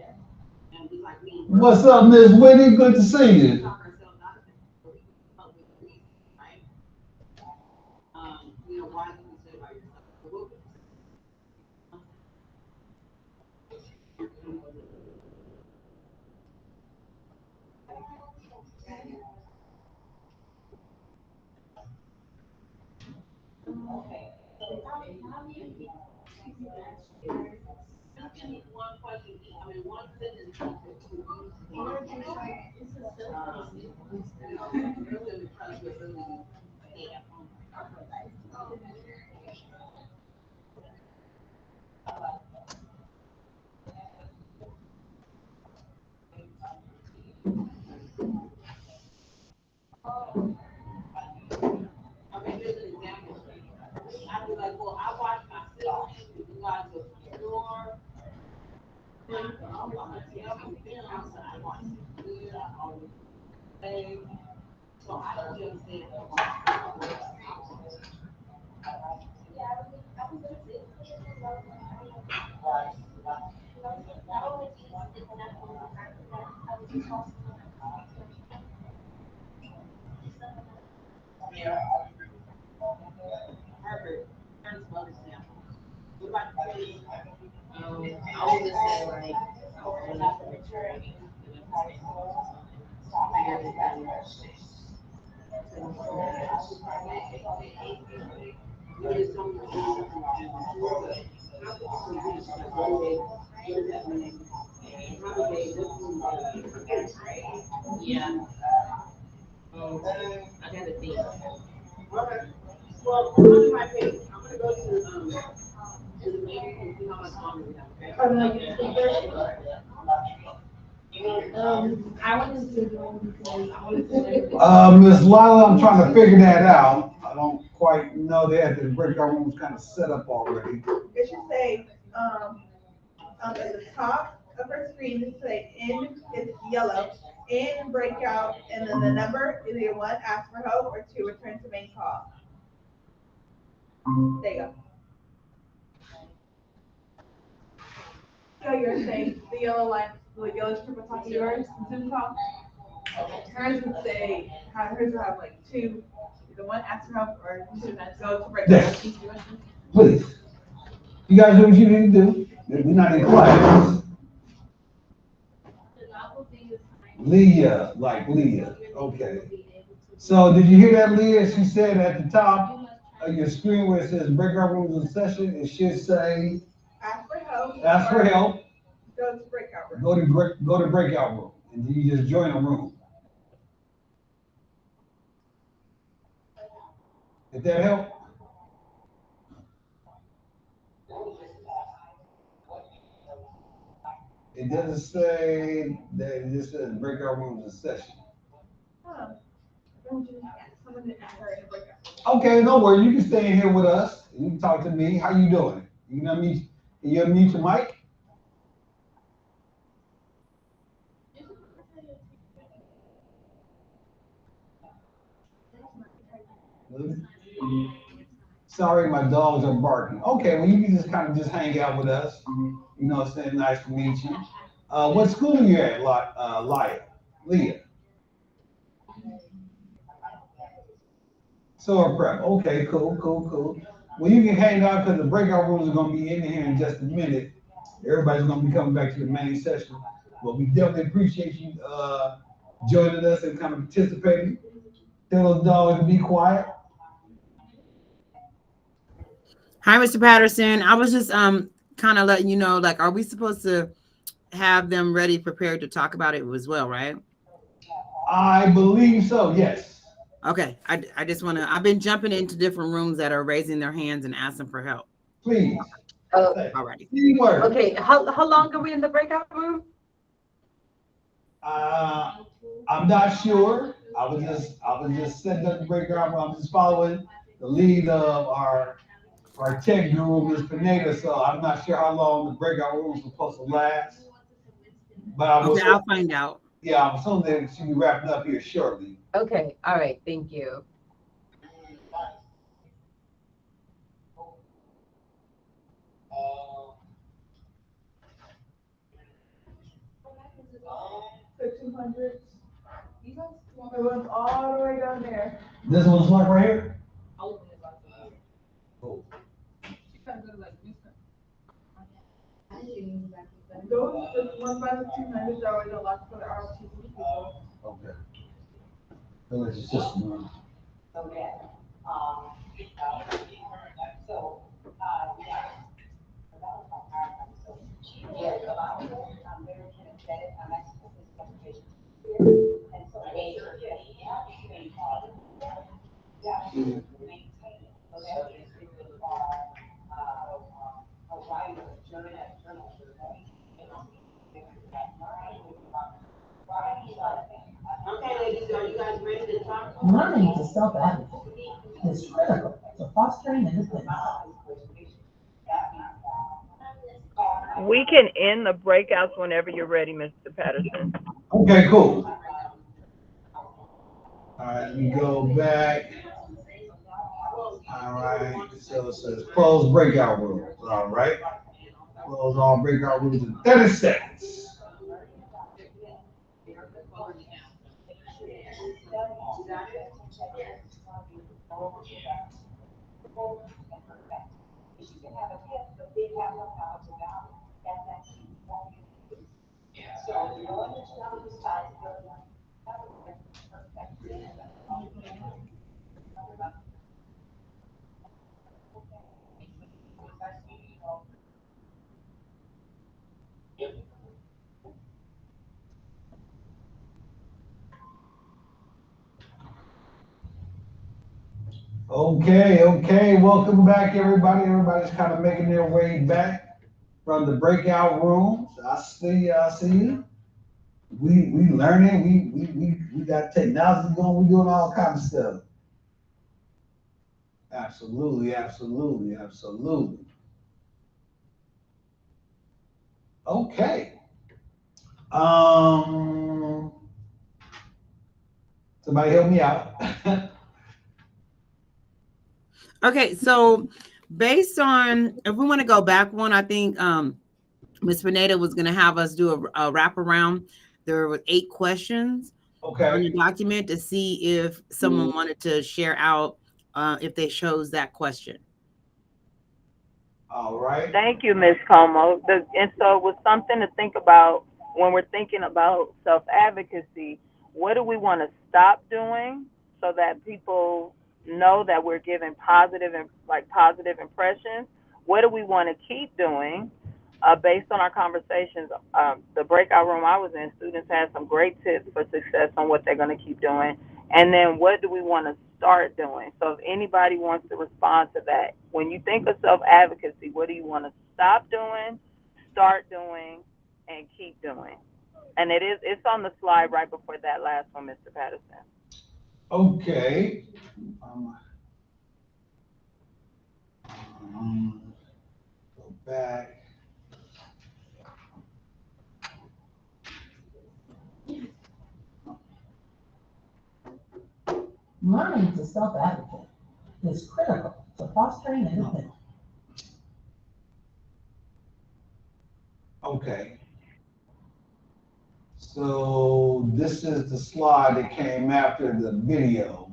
and be like me. What's up, Miss Whitney? Good to see you. Talk ourselves out of it, but we can come up with a reason, right? Why you can say by yourself. So what would you say? One question, one sentence to Okay, here's an example. I'd be like, well, I watched my siblings, you guys go to the store. Outside watching food, I always play. So I don't understand. Yeah. Perfect. Here's one example. What about you? I would just say like I want to make sure I figure You just don't know something. How could you reach like one day? What does that mean? How do they look through yeah. I gotta think. Okay. Well, on my page, I'm gonna go to the main and see how much longer we have. I wanted to go because I wanted to. Miss Lila, I'm trying to figure that out. I don't quite know that the breakout room was kind of set up already. It should say, at the top of her screen, it say in, it's yellow, in breakout, and then the number is either 1, ask for help, or 2, return to main call. There you go. So you're saying the yellow line, the yellow strip on top of yours, Zoom call? Okay, hers would say, hers would have like 2, either 1, ask for help, or 2, go to breakout. Yes. Please. You guys do what you need to do. We're not in class. Leah, like Leah. Okay. So did you hear that, Leah? She said at the top of your screen where it says breakout rooms in session, it should say ask for help. Ask for help. Go to breakout room. Go to breakout room, and then you just join a room. Did that help? It doesn't say that, it just says breakout rooms in session. Okay, no worries. You can stay in here with us. You can talk to me. How you doing? You know me? You unmute your mic? Sorry, my dogs are barking. Okay, well, you can just kind of just hang out with us. You know, it's nice to meet you. What school are you at, Leah? Soar Prep. Okay, cool. Well, you can hang out because the breakout rooms are going to be in here in just a minute. Everybody's going to be coming back to the main session. But we definitely appreciate you joining us and kind of participating. Tell those dogs to be quiet. Hi, Mr. Patterson. I was just kind of letting you know, like, are we supposed to have them ready, prepared to talk about it as well, right? I believe so, yes. Okay, I just want to, I've been jumping into different rooms that are raising their hands and asking for help. Please. Alrighty. Okay, how long are we in the breakout room? I'm not sure. I was just setting up the breakout room. I'm just following the lead of our tech guru, Ms. Pineda. So I'm not sure how long the breakout room is supposed to last. But I'll find out. Yeah, I'm assuming that it should be wrapping up here shortly. Okay, all right, thank you. The 200s. The ones all the way down there. This one's like right here? Cool. Those, the ones by the 200s are always a lot for the ROTC people. Okay. So let's just move. Okay. Okay, ladies, are you guys ready to talk? Learning to self-advocate is critical to fostering independence. We can end the breakouts whenever you're ready, Mr. Patterson. Okay, cool. All right, let me go back. All right, so it says close breakout rooms. All right, close all breakout rooms in 30 seconds. Okay. Welcome back, everybody. Everybody's kind of making their way back from the breakout rooms. I see you. We learning. We got technology going. We doing all kinds of stuff. Absolutely, absolutely, absolutely. Okay. Um, Somebody help me out. Okay, so based on, if we want to go back one, I think Ms. Pineda was going to have us do a wraparound. There were 8 questions on Okay. the document to see if someone wanted to share out if they chose that question. All right. Thank you, Ms. Como. And so it was something to think about when we're thinking about self-advocacy. What do we want to stop doing so that people know that we're giving positive impressions? What do we want to keep doing? Based on our conversations, the breakout room I was in, students had some great tips for success on what they're going to keep doing. And then what do we want to start doing? So if anybody wants to respond to that, when you think of self-advocacy, what do you want to stop doing, start doing, and keep doing? And it's on the slide right before that last one, Mr. Patterson. Okay. Go back. Learning to self-advocate is critical to fostering independence. Okay. So this is the slide that came after the video.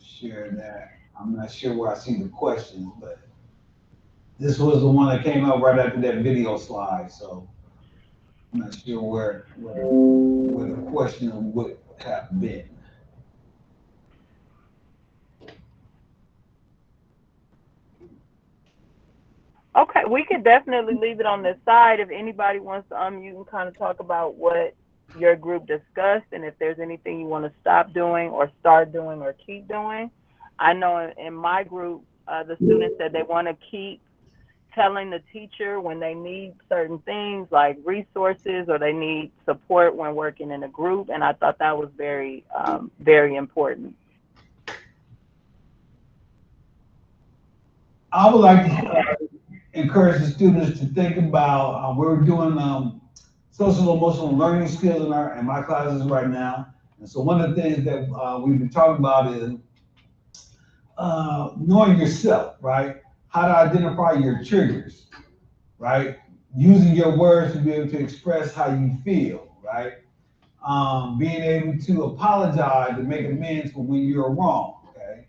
Share that. I'm not sure where I see the questions, but this was the one that came up right after that video slide. So I'm not sure where the question would have been. Okay, we could definitely leave it on this side. If anybody wants to you can kind of talk about what your group discussed and if there's anything you want to stop doing or start doing or keep doing. I know in my group, the students said they want to keep telling the teacher when they need certain things like resources or they need support when working in a group, and I thought that was very, very important. I would like to encourage the students to think about, we're doing social emotional learning skills in my classes right now. And so one of the things that we've been talking about is knowing yourself, right? How to identify your triggers, right? Using your words to be able to express how you feel, right? Being able to apologize and make amends for when you're wrong, okay?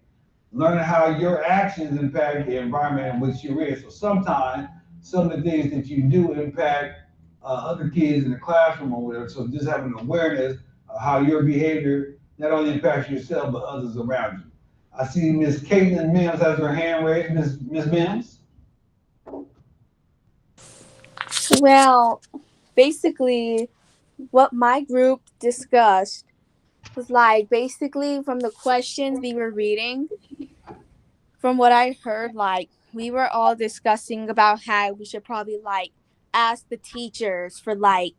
Learning how your actions impact the environment in which you're in. So sometimes some of the things that you do impact other kids in the classroom or whatever. So just having awareness of how your behavior not only impacts yourself but others around you. I see Miss Caitlin Mims has her hand raised. Miss Mims. Well, basically, what my group discussed was like basically from the questions we were reading, from what I heard, like we were all discussing about how we should probably like ask the teachers for like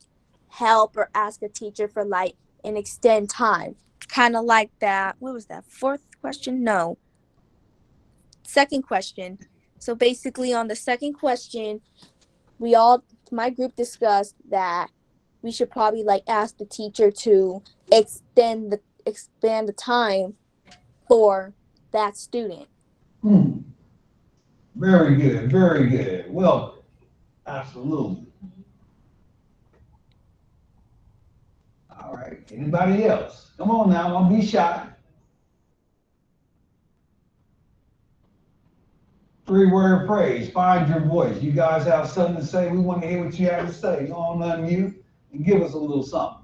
help or ask a teacher for like an extend time. Kind of like that. What was that? Fourth question? No. Second question. So basically on the second question, we all my group discussed that we should probably like ask the teacher to expand the time for that student. Hmm. Very good, very good. Well, absolutely. All right. Anybody else? Come on now, don't be shy. 3-word phrase. Find your voice. You guys have something to say. We want to hear what you have to say. Go on, unmute and give us a little something.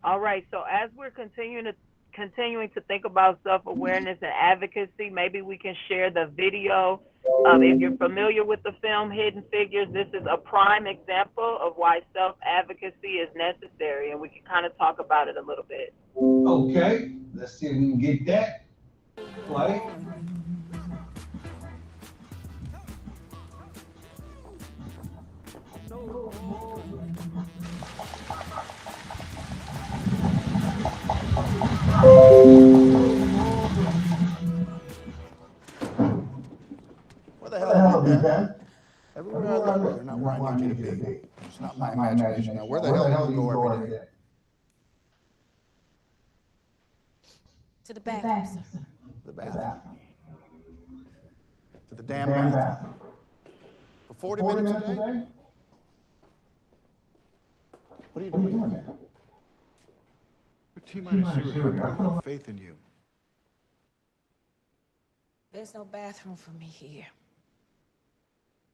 All right, so as we're continuing to think about self-awareness and advocacy, maybe we can share the video. If you're familiar with the film Hidden Figures, this is a prime example of why self-advocacy is necessary, and we can kind of talk about it a little bit. Okay, let's see if we can get that. Play. Where the What hell the have you hell have you been? been? Everywhere I Everywhere I look, look, you're not you're where not I where I need you to need you to be. be. It's not It's my not my imagination. Now, imagination. where Now, the where hell the do hell you do you go go every every day? day? To the To the bathroom, sir. bathroom, sir. The The bathroom. bathroom. To the The damn damn bathroom. bathroom. For For 40 40 minutes a minutes a day? day? What are you What are you doing doing there? there? We're T T minus minus 0. zero. I I put a put lot on of faith in you. There's no bathroom for me here.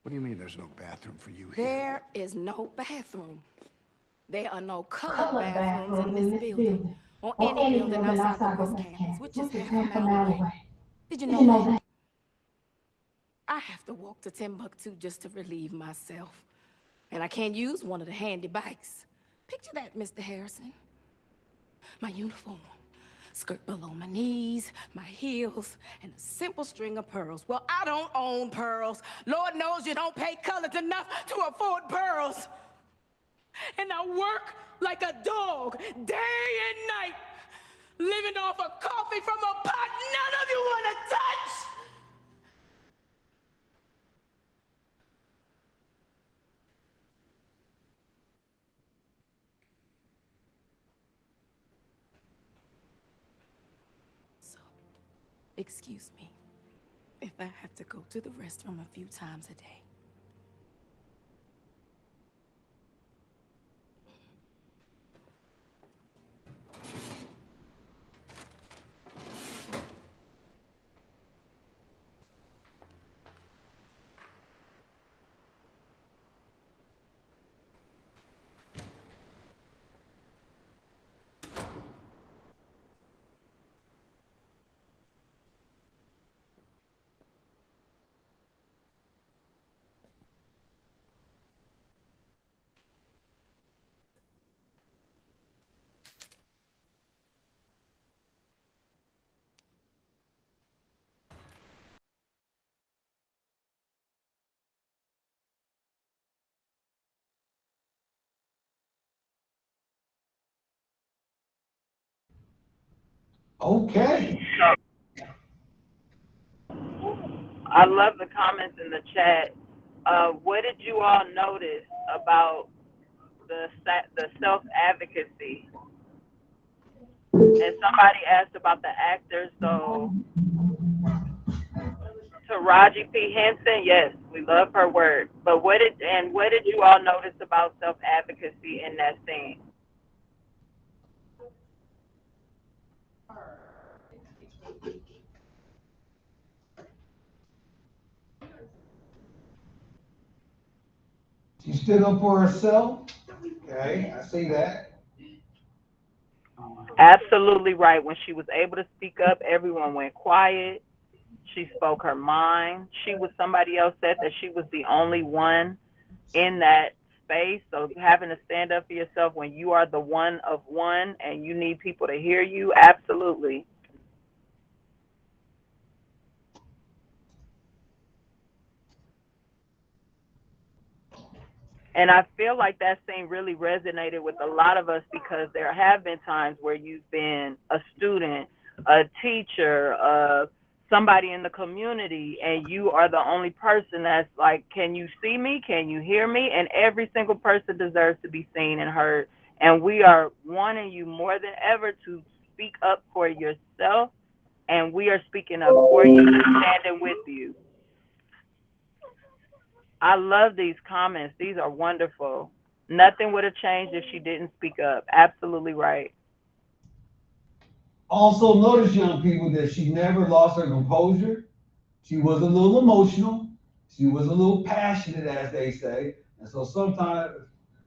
What do you mean there's no bathroom for you here? There is no bathroom. There are no colored Colored bathrooms in bathrooms this in this building building or or any any building building outside the outside the West West Campus, Campus, which is which is half a half a mile mile away. away. Did you Did know you know that? that? I have to walk to Timbuktu just to relieve myself. And I can't use one of the handy bikes. Picture that, Mr. Harrison. My uniform, skirt below my knees, my heels, and a simple string of pearls. Well, I don't own pearls. Lord knows you don't pay colors enough to afford pearls. And I work like a dog, day and night, living off of coffee from a pot none of you want to touch. So, excuse me if I have to go to the restroom a few times a day. Okay. I love the comments in the chat. What did you all notice about the self advocacy? And somebody asked about the actors. So Taraji P Henson, yes, we love her work. But what did you all notice about self advocacy in that scene? She stood up for herself. Okay, I see that. Absolutely right. When she was able to speak up, everyone went quiet. She spoke her mind. Somebody else said that she was the only one in that space. So having to stand up for yourself when you are the one of one and you need people to hear you, absolutely. And I feel like that scene really resonated with a lot of us because there have been times where you've been a student, a teacher, somebody in the community, and you are the only person that's like, can you see me? Can you hear me? And every single person deserves to be seen and heard. And we are wanting you more than ever to speak up for yourself, and we are speaking up for you and standing with you. I love these comments. These are wonderful. Nothing would have changed if she didn't speak up. Absolutely right. Also, notice, young people, that she never lost her composure. She was a little emotional. She was a little passionate, as they say. And so sometimes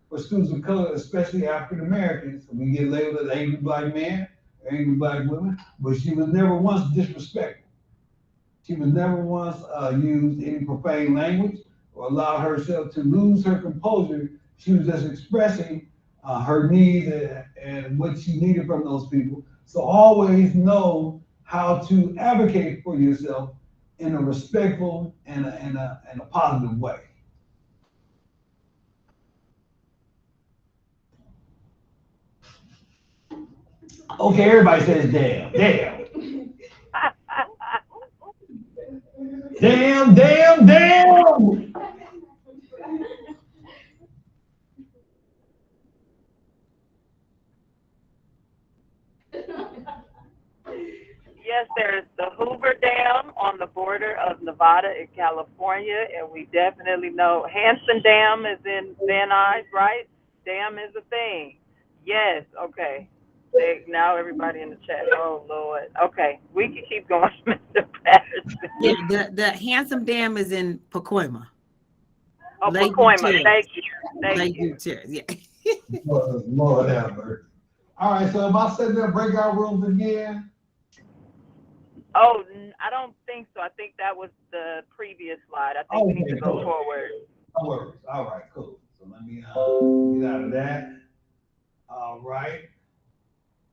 for students of color, especially African Americans, we get labeled as angry black men, angry black women, but she was never once disrespectful. She was never once used any profane language or allowed herself to lose her composure. She was just expressing her needs and what she needed from those people. So always know how to advocate for yourself in a respectful and a positive way. Okay, everybody says damn, damn. Damn, damn, damn. Yes, there's the Hoover Dam on the border of Nevada and California, and we definitely know Hanson Dam is in Van Nuys, right? Dam is a thing. Yes, okay. Now everybody in the chat. Oh Lord. Okay, we can keep going, Mr. Patterson. Yeah, the Handsome Dam is in Pacoima. Oh, Lake Pacoima. Gutierrez. Thank you. Thank Lake you. Gutierrez, yeah. Lord have mercy. All right, so am I setting up breakout rooms again? Oh, I don't think so. I think that was the previous slide. I think we need to go cool. forward. No worries. All right, cool. So let me get out of that. All right.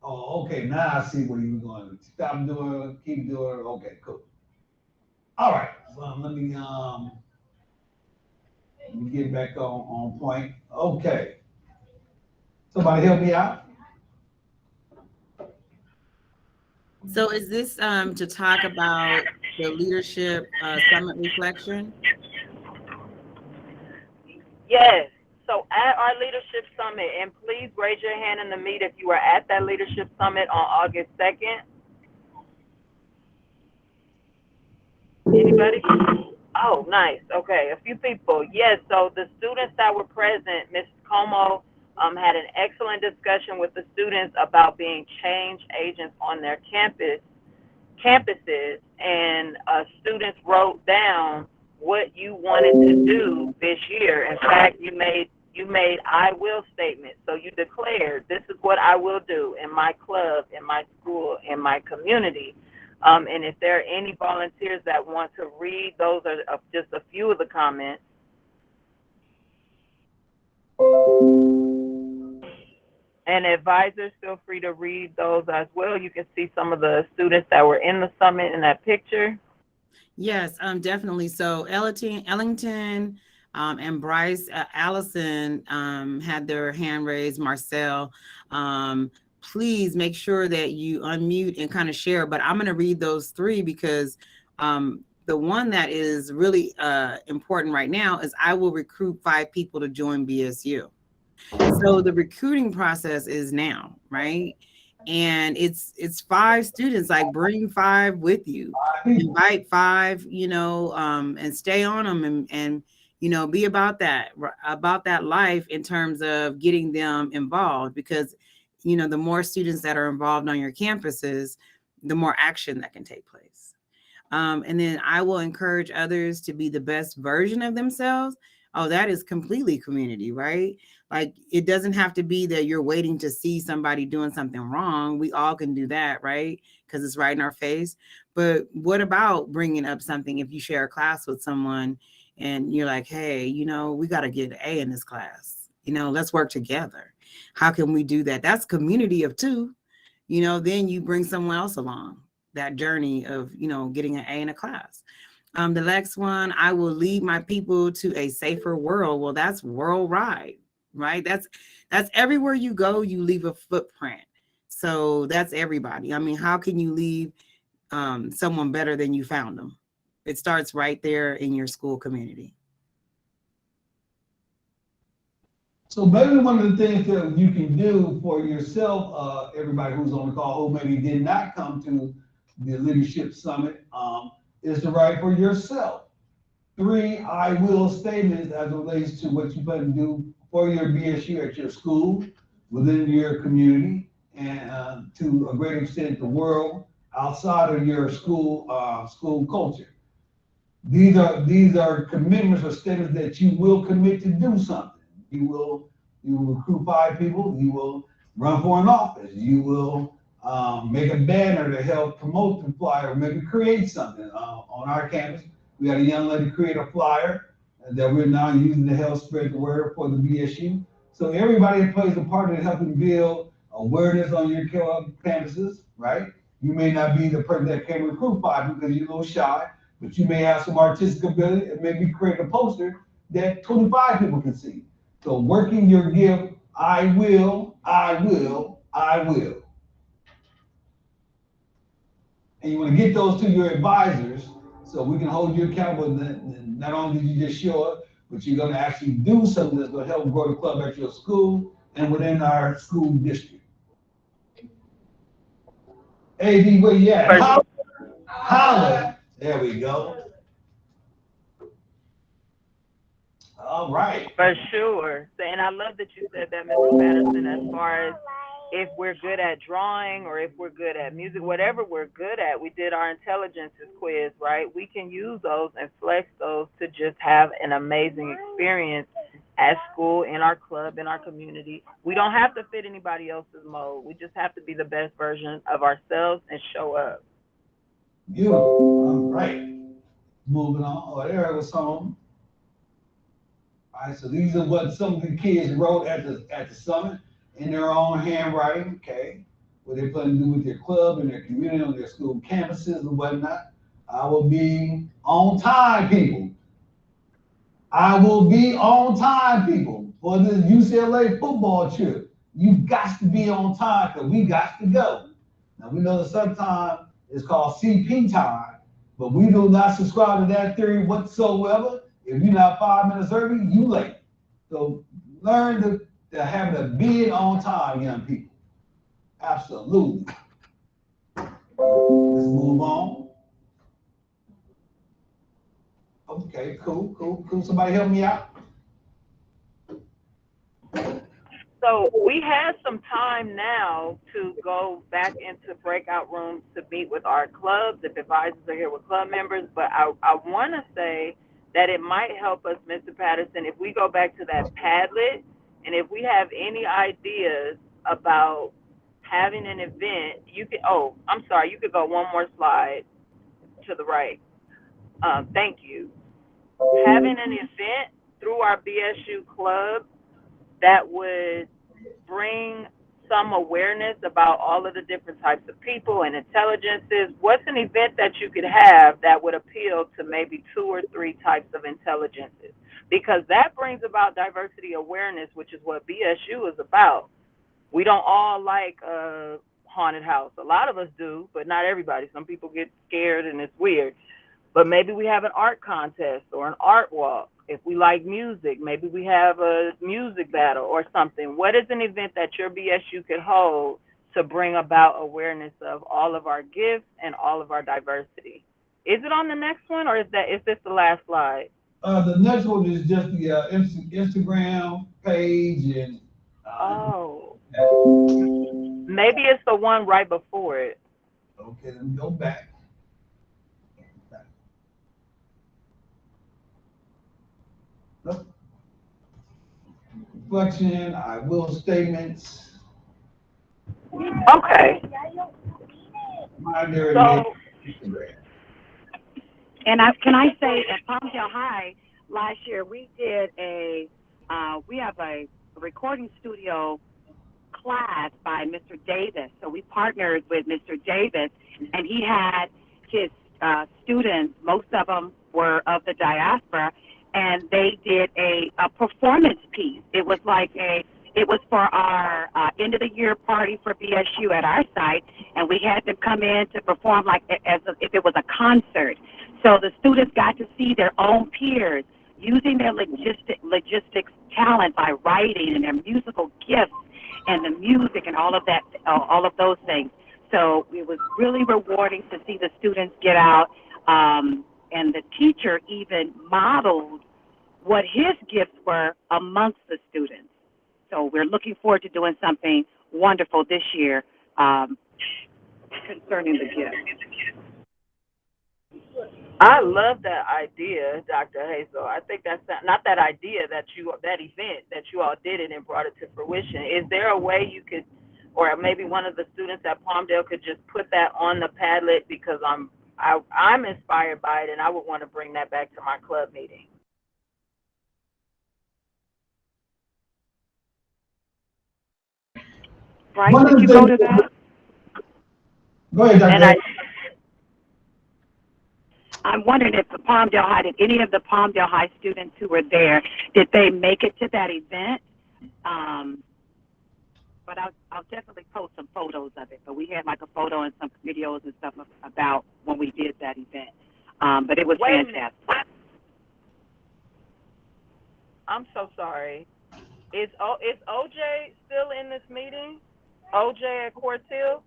Oh, okay. Now I see where you're going. Stop doing, keep doing. Okay, cool. All right. So let me get back on point. Okay. Somebody help me out. So is this to talk about the leadership summit reflection? Yes. So at our leadership summit, and please raise your hand in the meet if you were at that leadership summit on August 2nd. Anybody? Oh, nice. Okay, a few people. Yes, so the students that were present, Ms. Como had an excellent discussion with the students about being change agents on their campuses, and students wrote down what you wanted to do this year. In fact, you made I will statements. So you declared, this is what I will do in my club, in my school, in my community. And if there are any volunteers that want to read, those are just a few of the comments. And advisors, feel free to read those as well. You can see some of the students that were in the summit in that picture. Yes, definitely. So Ellington and Bryce Allison had their hand raised. Marcel, please make sure that you unmute and kind of share. But I'm going to read those three because the one that is really important right now is I will recruit 5 people to join BSU. So the recruiting process is now, right? And it's 5 students, like bring 5 with you, invite 5, and stay on them and be about that life in terms of getting them involved, because the more students that are involved on your campuses, the more action that can take place. And then I will encourage others to be the best version of themselves. Oh, that is completely community, right? Like, it doesn't have to be that you're waiting to see somebody doing something wrong. We all can do that, right? Because it's right in our face. But what about bringing up something if you share a class with someone and you're like, hey, we got to get an A in this class. Let's work together. How can we do that? That's community of 2. Then you bring someone else along that journey of, getting an A in a class. The next one, I will lead my people to a safer world. Well, that's worldwide, right? That's everywhere you go, you leave a footprint. So that's everybody. I mean, how can you leave someone better than you found them? It starts right there in your school community. So maybe one of the things that you can do for yourself, everybody who's on the call who maybe did not come to the leadership summit, is to write for yourself 3 I will statements as it relates to what you plan to do for your BSU at your school, within your community, and to a great extent the world outside of your school culture. These are commitments or statements that you will commit to do something. You will recruit 5 people. You will run for an office. You will make a banner to help promote the flyer, or maybe create something. On our campus, we had a young lady create a flyer that we're now using to help spread the word for the BSU. So everybody plays a part in helping build awareness on your campuses, right? You may not be the person that can recruit 5 because you're a little shy, but you may have some artistic ability and maybe create a poster that 25 people can see. So working your gift, I will, I will, I will. And you want to get those to your advisors so we can hold you accountable. Not only did you just show up, but you're going to actually do something that's going to help grow the club at your school and within our school district. AD, where you at? Holla. Holla. There we go. All right. For sure. And I love that you said that, Mr. Patterson, as far as if we're good at drawing or if we're good at music, whatever we're good at, we did our intelligences quiz, right? We can use those and flex those to just have an amazing experience at school, in our club, in our community. We don't have to fit anybody else's mold. We just have to be the best version of ourselves and show up. Beautiful. All right. Moving on. Oh, there was some. All right, so these are what some of the kids wrote at the summit in their own handwriting, okay? What they plan to do with their club and their community on their school campuses and whatnot. I will be on time, people. I will be on time, people, for this UCLA football trip. You got to be on time because we got to go. Now we know that sometimes it's called CP time, but we do not subscribe to that theory whatsoever. If you're not 5 minutes early, you late. So learn to have the being on time, young people. Absolutely. Let's move on. Okay, cool. Somebody help me out. So we have some time now to go back into breakout rooms to meet with our clubs, if advisors are here with club members. But I want to say that it might help us, Mr. Patterson, if we go back to that Padlet, and if we have any ideas about having an event, you could, oh, I'm sorry, you could go one more slide to the right. Thank you. Having an event through our BSU club that would bring some awareness about all of the different types of people and intelligences. What's an event that you could have that would appeal to maybe 2 or 3 types of intelligences? Because that brings about diversity awareness, which is what BSU is about. We don't all like a haunted house. A lot of us do, but not everybody. Some people get scared and it's weird. But maybe we have an art contest or an art walk. If we like music, maybe we have a music battle or something. What is an event that your BSU could hold to bring about awareness of all of our gifts and all of our diversity? Is it on the next one, or is this the last slide? The next one is just the Instagram page and. Oh. Maybe it's the one right before it. Okay, let me go back. Nope. Reflection, I will statements. Okay. So, And can I say at Palmdale High last year we did we have a recording studio class by Mr. Davis. So we partnered with Mr. Davis, and he had his students. Most of them were of the diaspora, and they did a performance piece. It was for our end of the year party for BSU at our site, and we had them come in to perform like if it was a concert. So the students got to see their own peers using their logistics talent by writing and their musical gifts and the music and all of that, all of those things. So it was really rewarding to see the students get out, and the teacher even modeled what his gifts were amongst the students. So we're looking forward to doing something wonderful this year concerning the gifts. I love that idea, Dr. Hazel. I think that's not that idea that event that you all did it and brought it to fruition. Is there a way you could, or maybe one of the students at Palmdale could just put that on the Padlet, because I'm inspired by it and I would want to bring that back to my club meeting. Right? Did you go to that? Go ahead, Dr. And I'm wondering if the Palmdale High, did any of the Palmdale High students who were there, did they make it to that event? But I'll definitely post some photos of it. But we had like a photo and some videos and stuff about when we did that event. But it was fantastic. I'm so sorry. Is OJ still in this meeting? OJ at Quartz Hill?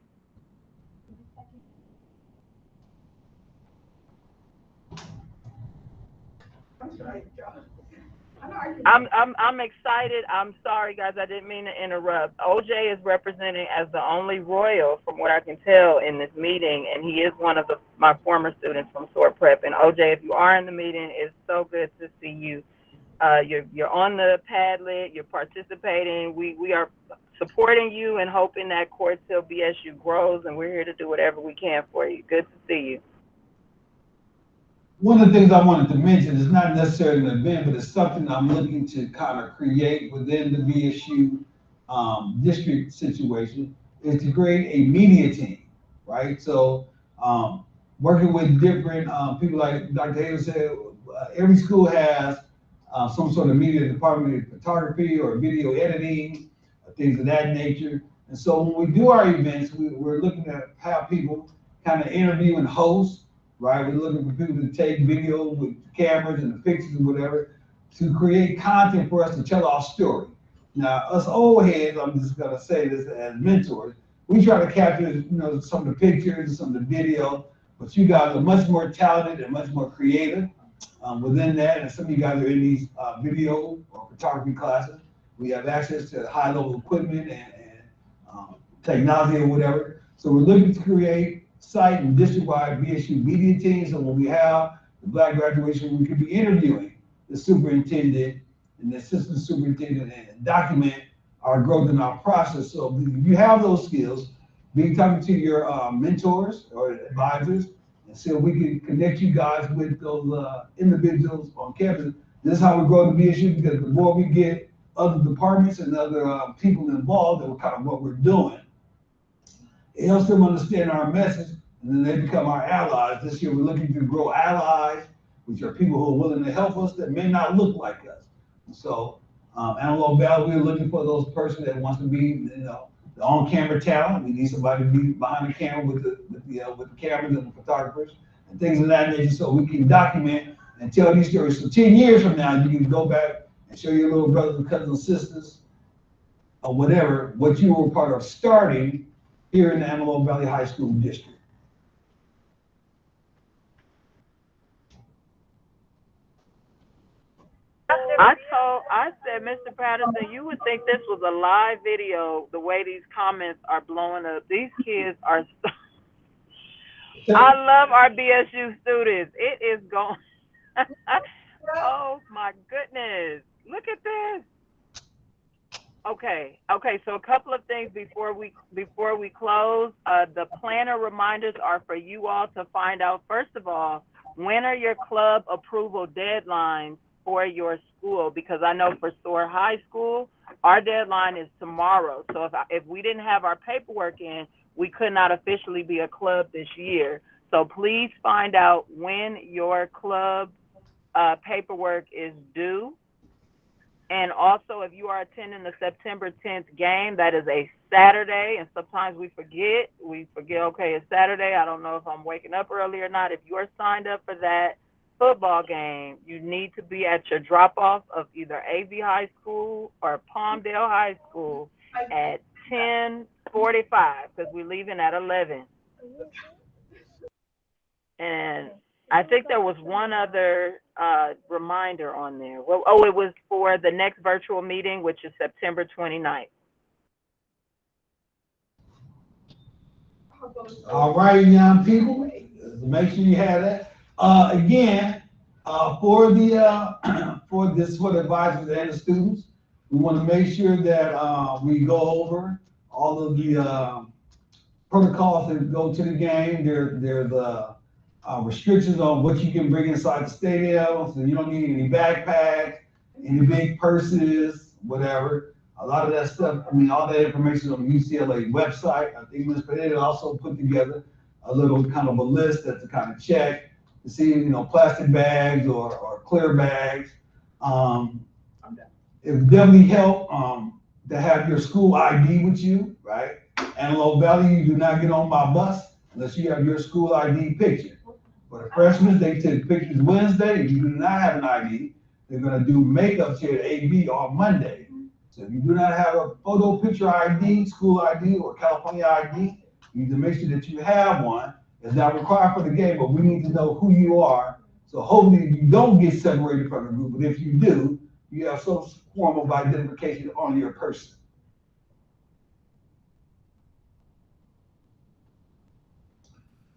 I'm excited. I'm sorry, guys. I didn't mean to interrupt. OJ is representing as the only Royal, from what I can tell, in this meeting, and he is one of my former students from SOAR Prep. And OJ, if you are in the meeting, it's so good to see you. You're on the Padlet. You're participating. We are supporting you and hoping that Quartz Hill BSU grows, and we're here to do whatever we can for you. Good to see you. One of the things I wanted to mention is not necessarily an event, but it's something I'm looking to kind of create within the BSU district situation, is to create a media team, right? So working with different people, like Dr. Hayes said, every school has some sort of media department, photography or video editing, things of that nature. And so when we do our events, we're looking to have people kind of interview and host, right? We're looking for people to take video with cameras and the pictures and whatever to create content for us to tell our story. Now, us old heads, I'm just gonna say this as mentors, we try to capture, some of the pictures and some of the video, but you guys are much more talented and much more creative within that. And some of you guys are in these video or photography classes. We have access to high level equipment and technology or whatever. So we're looking to create site and district-wide BSU media teams. So when we have the Black graduation, we could be interviewing the superintendent and the assistant superintendent and document our growth in our process. So if you have those skills, be talking to your mentors or advisors and see if we can connect you guys with those individuals on campus. This is how we grow the BSU, because the more we get other departments and other people involved in kind of what we're doing, it helps them understand our message, and then they become our allies. This year, we're looking to grow allies, which are people who are willing to help us that may not look like us. So, Antelope Valley, we're looking for those person that wants to be, the on-camera talent. We need somebody to be behind the camera with the cameras and the photographers and things of that nature, so we can document and tell these stories. So 10 years from now, you can go back and show your little brothers and cousins and sisters, or whatever, what you were part of starting here in the Antelope Valley High School District. I said, Mr. Patterson, you would think this was a live video, the way these comments are blowing up. These kids are I love our BSU students. It is going. Oh my goodness. Look at this. Okay, so a couple of things before we close. The planner reminders are for you all to find out, first of all, when are your club approval deadlines for your school? Because I know for SOAR High School, our deadline is tomorrow. So if we didn't have our paperwork in, we could not officially be a club this year. So please find out when your club paperwork is due. And also, if you are attending the September 10th game, that is a Saturday, and sometimes we forget, okay, it's Saturday, I don't know if I'm waking up early or not. If you are signed up for that football game, you need to be at your drop-off of either AV High School or Palmdale High School at 10:45, because we're leaving at 11. And I think there was one other reminder on there. Well, it was for the next virtual meeting, which is September 29th. All right, young people, make sure you have that. Again, for the advisors and the students, we want to make sure that we go over all of the protocols that go to the game. There's restrictions on what you can bring inside the stadium, so you don't need any backpacks, any big purses, whatever. A lot of that stuff, all that information is on the UCLA website. I think Ms. Pineda also put together a little kind of a list that's to kind of check to see, plastic bags or clear bags. It would definitely help to have your school ID with you, right? Antelope Valley, you do not get on my bus unless you have your school ID picture. For the freshmen, they take pictures Wednesday. If you do not have an ID, they're gonna do makeups here at AB on Monday. So if you do not have a photo picture ID, school ID, or California ID, you need to make sure that you have one. It's not required for the game, but we need to know who you are. So hopefully you don't get separated from the group, but if you do, you have some form of identification on your person.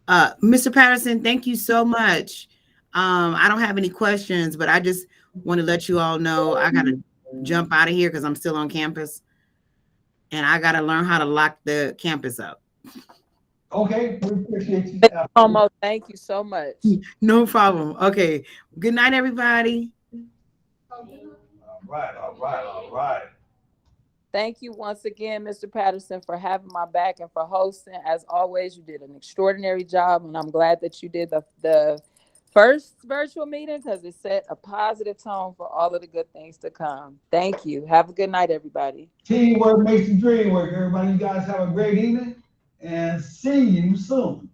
Mr. Patterson, thank you so much. I don't have any questions, but I just want to let you all know I got to jump out of here because I'm still on campus and I got to learn how to lock the campus up. Okay, we appreciate you. Como, thank you so much. No problem. Okay. Good night, everybody. All right. Thank you once again, Mr. Patterson, for having my back and for hosting. As always, you did an extraordinary job, and I'm glad that you did the first virtual meeting because it set a positive tone for all of the good things to come. Thank you. Have a good night, everybody. Teamwork makes the dream work, everybody. You guys have a great evening and see you soon.